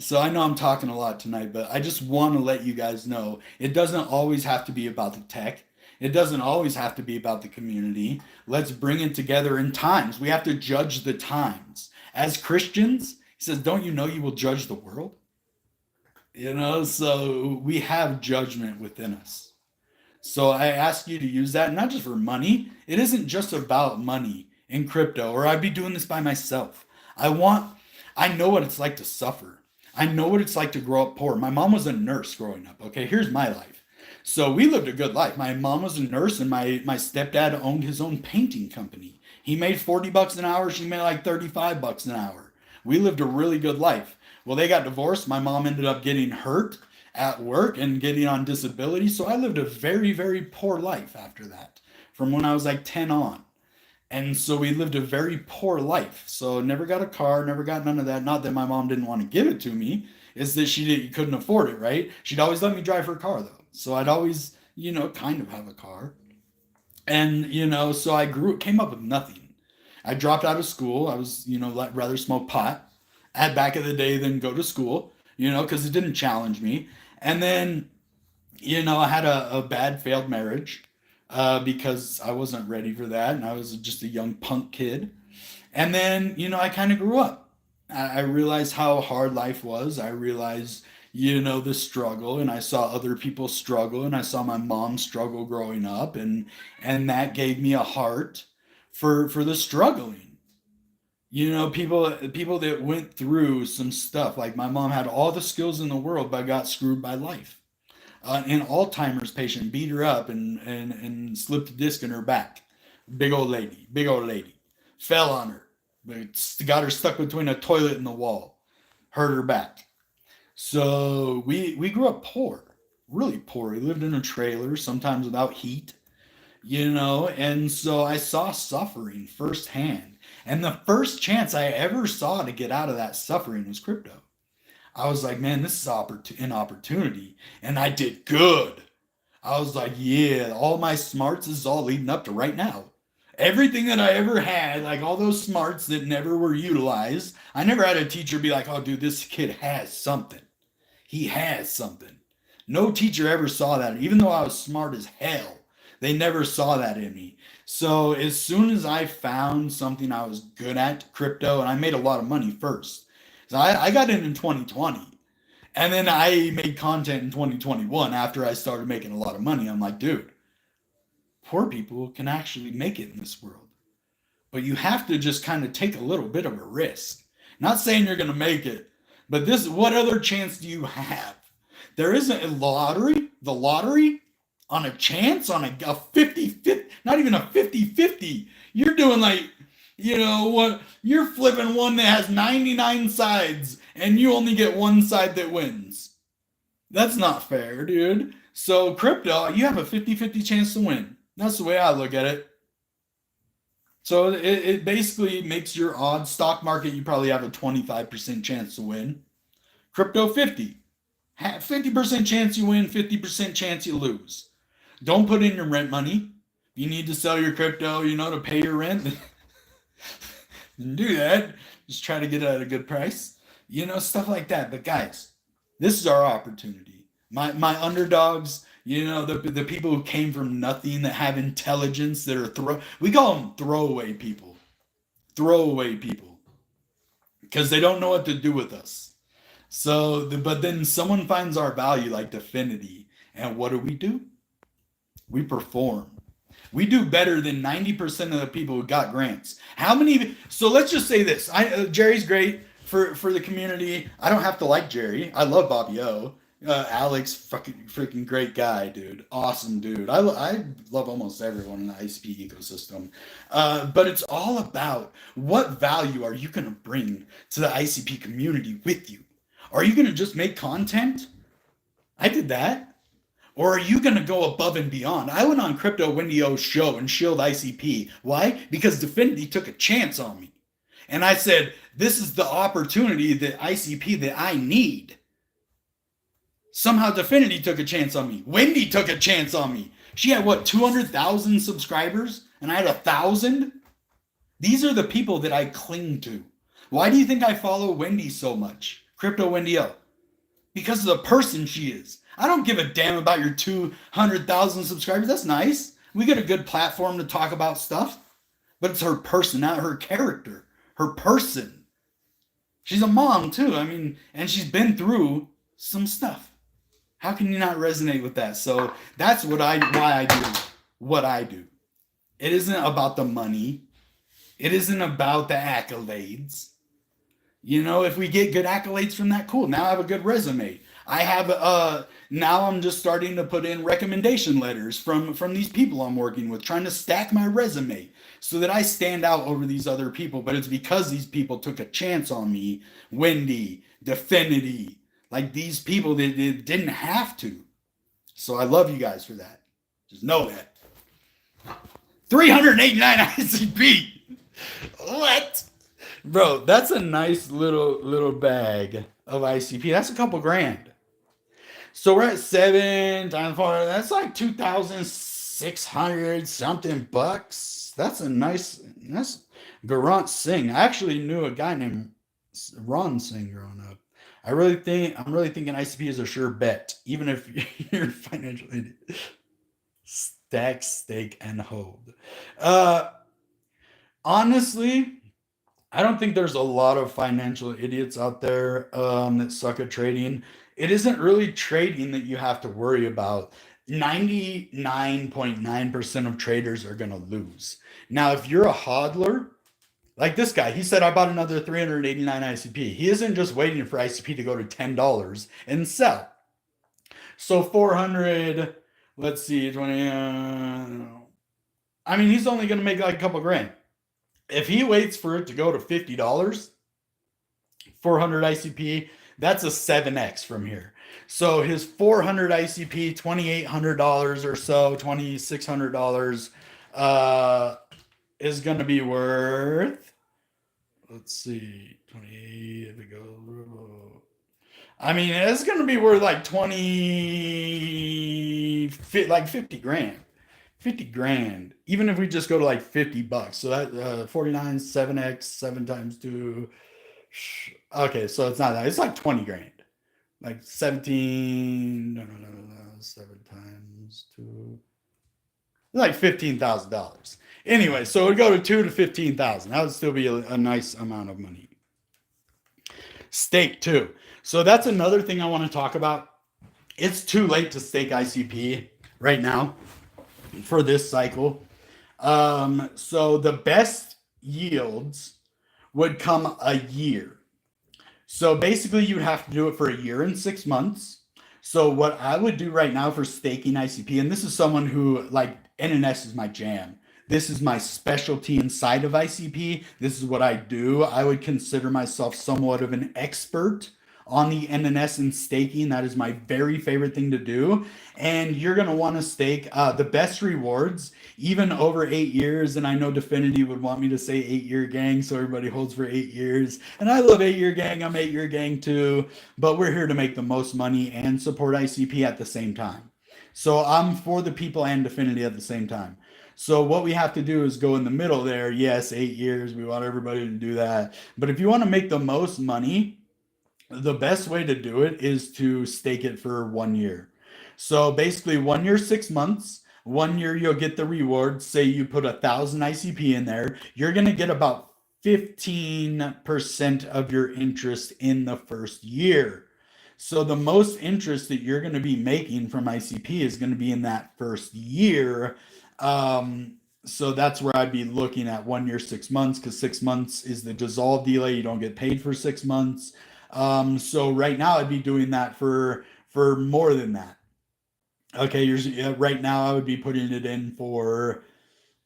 So I know I'm talking a lot tonight, but I just want to let you guys know it doesn't always have to be about the tech. It doesn't always have to be about the community. Let's bring it together in times. We have to judge the times. As Christians, he says, don't you know you will judge the world? So we have judgment within us. So I ask you to use that, not just for money. It isn't just about money in crypto, or I'd be doing this by myself. I know what it's like to suffer. I know what it's like to grow up poor. My mom was a nurse growing up. Okay, here's my life. So we lived a good life. My mom was a nurse, and my stepdad owned his own painting company. He made $40 an hour. She made like $35 an hour. We lived a really good life. Well, they got divorced. My mom ended up getting hurt at work and getting on disability. So I lived a very, very poor life after that, from when I was like 10 on. And so we lived a very poor life. So never got a car, never got none of that. Not that my mom didn't want to give it to me. It's that she couldn't afford it, right? She'd always let me drive her car, though. So I'd always, kind of have a car. And, so I came up with nothing. I dropped out of school. I was, rather smoke pot at back of the day than go to school, because it didn't challenge me. And then, I had a bad failed marriage. Because I wasn't ready for that, and I was just a young punk kid. And then, I kind of grew up. I realized how hard life was. I realized, the struggle, and I saw other people struggle, and I saw my mom struggle growing up, and that gave me a heart for the struggling. People that went through some stuff. Like my mom had all the skills in the world, but got screwed by life. An Alzheimer's patient beat her up and slipped a disc in her back. Big old lady. Fell on her. Got her stuck between a toilet and the wall. Hurt her back. So we grew up poor. Really poor. We lived in a trailer, sometimes without heat. And so I saw suffering firsthand. And the first chance I ever saw to get out of that suffering was crypto. I was like, man, this is an opportunity. And I did good. I was like, yeah, all my smarts is all leading up to right now. Everything that I ever had, like all those smarts that never were utilized, I never had a teacher be like, oh, dude, this kid has something. He has something. No teacher ever saw that. Even though I was smart as hell, they never saw that in me. So as soon as I found something I was good at, crypto, and I made a lot of money first. So I got in 2020, and then I made content in 2021 after I started making a lot of money. I'm like, dude, poor people can actually make it in this world. But you have to just kind of take a little bit of a risk. Not saying you're going to make it, but what other chance do you have? There isn't a lottery. The lottery on a chance, on a 50-50, not even a 50-50. You're doing like, what? You're flipping one that has 99 sides, and you only get one side that wins. That's not fair, dude. So crypto, you have a 50-50 chance to win. That's the way I look at it. So it basically makes your odds. Stock market, you probably have a 25% chance to win. Crypto, 50. 50% chance you win, 50% chance you lose. Don't put in your rent money. If you need to sell your crypto, to pay your rent, do that. Just try to get it at a good price. Stuff like that. But guys, this is our opportunity. My underdogs, the people who came from nothing, that have intelligence, that are we call them throwaway people. Throwaway people. Because they don't know what to do with us. So, but then someone finds our value, like Definity, and what do? We perform. We do better than 90% of the people who got grants. How many? So let's just say this. Jerry's great for the community. I don't have to like Jerry. I love Bobby O. Alex, fucking freaking great guy, dude. Awesome dude. I love almost everyone in the ICP ecosystem. But it's all about what value are you going to bring to the ICP community with you? Are you going to just make content? I did that. Or are you going to go above and beyond? I went on Crypto Wendy O's show and shilled ICP. Why? Because Definity took a chance on me. And I said, this is the opportunity that ICP that I need. Somehow Definity took a chance on me. Wendy took a chance on me. She had, what, 200,000 subscribers? And I had 1,000? These are the people that I cling to. Why do you think I follow Wendy so much? Crypto Wendy O. Because of the person she is. I don't give a damn about your 200,000 subscribers. That's nice. We get a good platform to talk about stuff. But it's her person, not her character. Her person. She's a mom too. I mean, and she's been through some stuff. How can you not resonate with that? So that's why I do what I do. It isn't about the money. It isn't about the accolades. You know, if we get good accolades from that, cool. Now I have a good resume. I have now I'm just starting to put in recommendation letters from these people I'm working with, trying to stack my resume so that I stand out over these other people. But it's because these people took a chance on me. Wendy, Definity, like these people that didn't have to. So I love you guys for that. Just know that. 389 ICP. What? Bro, that's a nice little bag of ICP. That's a couple grand. So we're at 7 times 4. That's like 2,600 something bucks. That's a nice. That's Garant Singh. I actually knew a guy named Ron Singh growing up. I'm really thinking ICP is a sure bet, even if you're financially stack, stake, and hold. Honestly, I don't think there's a lot of financial idiots out there that suck at trading. It isn't really trading that you have to worry about. 99.9% of traders are going to lose. Now, if you're a hodler, like this guy, he said, I bought another 389 ICP. He isn't just waiting for ICP to go to $10 and sell. So 400, let's see, 20. I mean, he's only going to make like a couple grand. If he waits for it to go to $50, 400 ICP, that's a 7x from here. So his 400 ICP, $2,800 or so, $2,600 is going to be worth, let's see, 28, if it goes, I mean, it's going to be worth like 50 grand. 50 grand, even if we just go to like $50. So that 49, 7x, 7 times 2. Okay, so it's not that. It's like 20 grand. Like 17, no, 7 times 2. Like $15,000. Anyway, so it would go to 2 to 15,000. That would still be a nice amount of money. Stake too. So that's another thing I want to talk about. It's too late to stake ICP right now for this cycle. So the best yields would come a year. So basically you would have to do it for a year and 6 months. So what I would do right now for staking ICP, and this is someone who, like, NNS is my jam. This is my specialty inside of ICP. This is what I do. I would consider myself somewhat of an expert on the NNS and staking. That is my very favorite thing to do. And you're going to want to stake the best rewards, even over 8 years. And I know Definity would want me to say 8-year gang, so everybody holds for 8 years. And I love 8-year gang. I'm 8-year gang too. But we're here to make the most money and support ICP at the same time. So I'm for the people and Definity at the same time. So what we have to do is go in the middle there. Yes, 8 years. We want everybody to do that. But if you want to make the most money, the best way to do it is to stake it for 1 year. So basically 1 year, 6 months. 1 year, you'll get the reward. Say you put 1,000 ICP in there. You're going to get about 15% of your interest in the first year. So the most interest that you're going to be making from ICP is going to be in that first year. So that's where I'd be looking at 1 year, 6 months, because 6 months is the dissolve delay. You don't get paid for 6 months. So right now I'd be doing that for more than that. Okay, right now I would be putting it in for,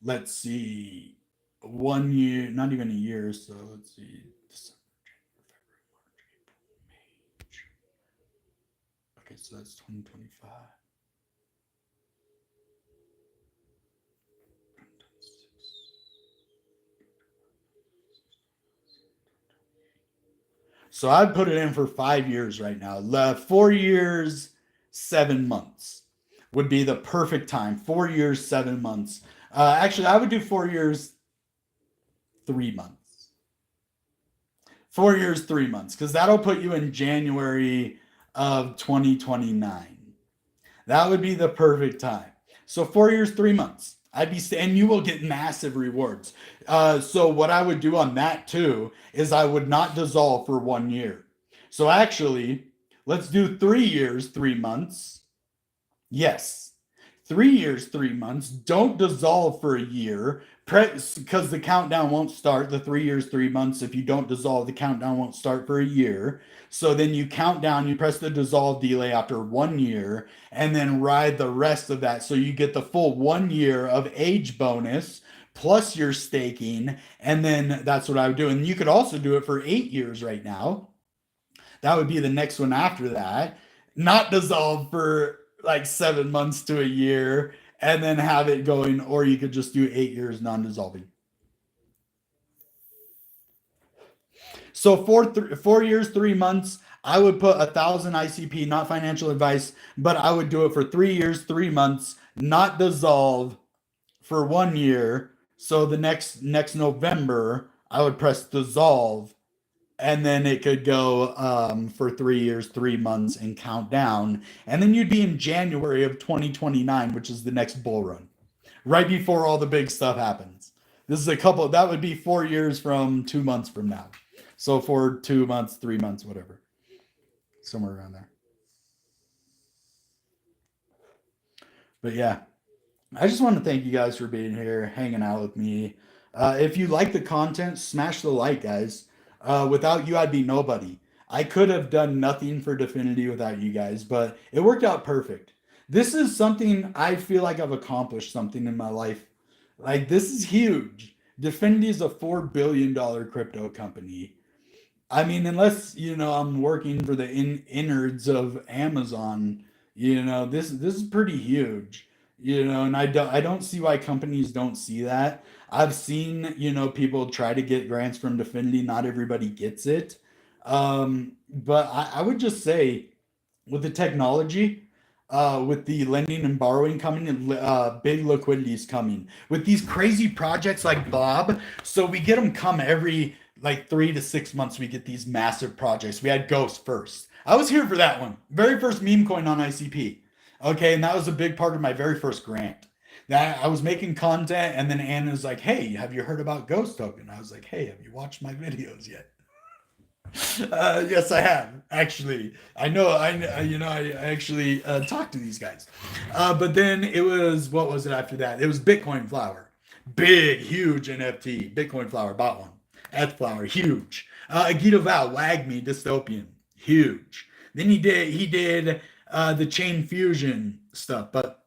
let's see, 1 year, not even a year. So let's see, December, January, February, March, April, May. Okay, so that's 2025. So I'd put it in for 5 years right now. 4 years, 7 months would be the perfect time. 4 years, 7 months. Actually, I would do 4 years, 3 months. 4 years, 3 months, because that'll put you in January of 2029. That would be the perfect time. So 4 years, 3 months. And you will get massive rewards. So what I would do on that too is I would not dissolve for 1 year. So actually, let's do 3 years, 3 months. Yes. 3 years, 3 months. Don't dissolve for a year because the countdown won't start. The 3 years, 3 months. If you don't dissolve, the countdown won't start for a year. So then you count down, you press the dissolve delay after 1 year, and then ride the rest of that. So you get the full 1 year of age bonus plus your staking. And then that's what I would do. And you could also do it for 8 years right now. That would be the next one after that. Not dissolve for like 7 months to a year and then have it going, or you could just do 8 years non-dissolving. So 4 years, 3 months, I would put 1,000 ICP, not financial advice, but I would do it for 3 years, 3 months, not dissolve for 1 year. So the next November, I would press dissolve, and then it could go for 3 years, 3 months, and count down, and then you'd be in January of 2029, which is the next bull run, right before all the big stuff happens. This is that would be 4 years from 2 months from now. So for 2 months, 3 months, whatever, somewhere around there. But yeah, I just want to thank you guys for being here, hanging out with me. If you like the content, smash the like, guys. Without you, I'd be nobody. I could have done nothing for Definity without you guys, but it worked out perfect. This is something I feel like I've accomplished something in my life. Like, this is huge. Definity is a $4 billion crypto company. I mean, unless I'm working for the innards of Amazon, this is pretty huge. And I don't see why companies don't see that. I've seen people try to get grants from Definity. Not everybody gets it. But I would just say, with the technology, with the lending and borrowing coming, and big liquidity is coming with these crazy projects like Bob. So we get them come every like 3 to 6 months. We get these massive projects. We had Ghost first. I was here for that one. Very first meme coin on ICP. Okay, and that was a big part of my very first grant. That I was making content, and then Anna's like, "Hey, have you heard about Ghost Token?" I was like, "Hey, have you watched my videos yet?" Yes, I have actually. I know. I actually talked to these guys. But then it was, what was it after that? It was Bitcoin Flower, big, huge NFT. Bitcoin Flower bought one. Eth Flower, huge. Agito Val, Wag Me, Dystopian, huge. Then he did the Chain Fusion stuff, but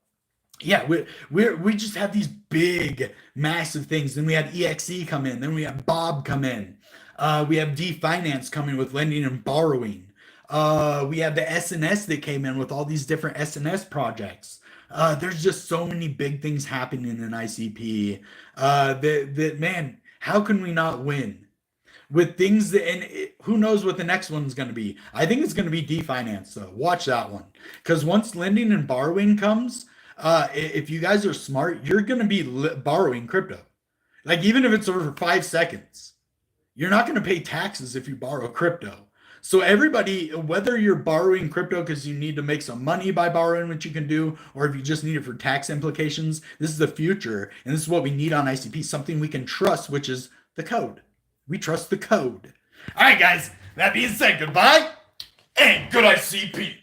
yeah, we just have these big, massive things. Then we had EXE come in. Then we have Bob come in. We have D Finance coming with lending and borrowing. We have the SNS that came in with all these different SNS projects. There's just so many big things happening in ICP. That man, how can we not win with things that? And who knows what the next one's going to be? I think it's going to be D Finance. So watch that one, because once lending and borrowing comes, if you guys are smart, you're going to be borrowing crypto. Like, even if it's over 5 seconds, you're not going to pay taxes if you borrow crypto. So everybody, whether you're borrowing crypto because you need to make some money by borrowing, what you can do, or if you just need it for tax implications, this is the future. And this is what we need on ICP, something we can trust, which is the code. We trust the code. All right, guys, that being said, goodbye and good ICP.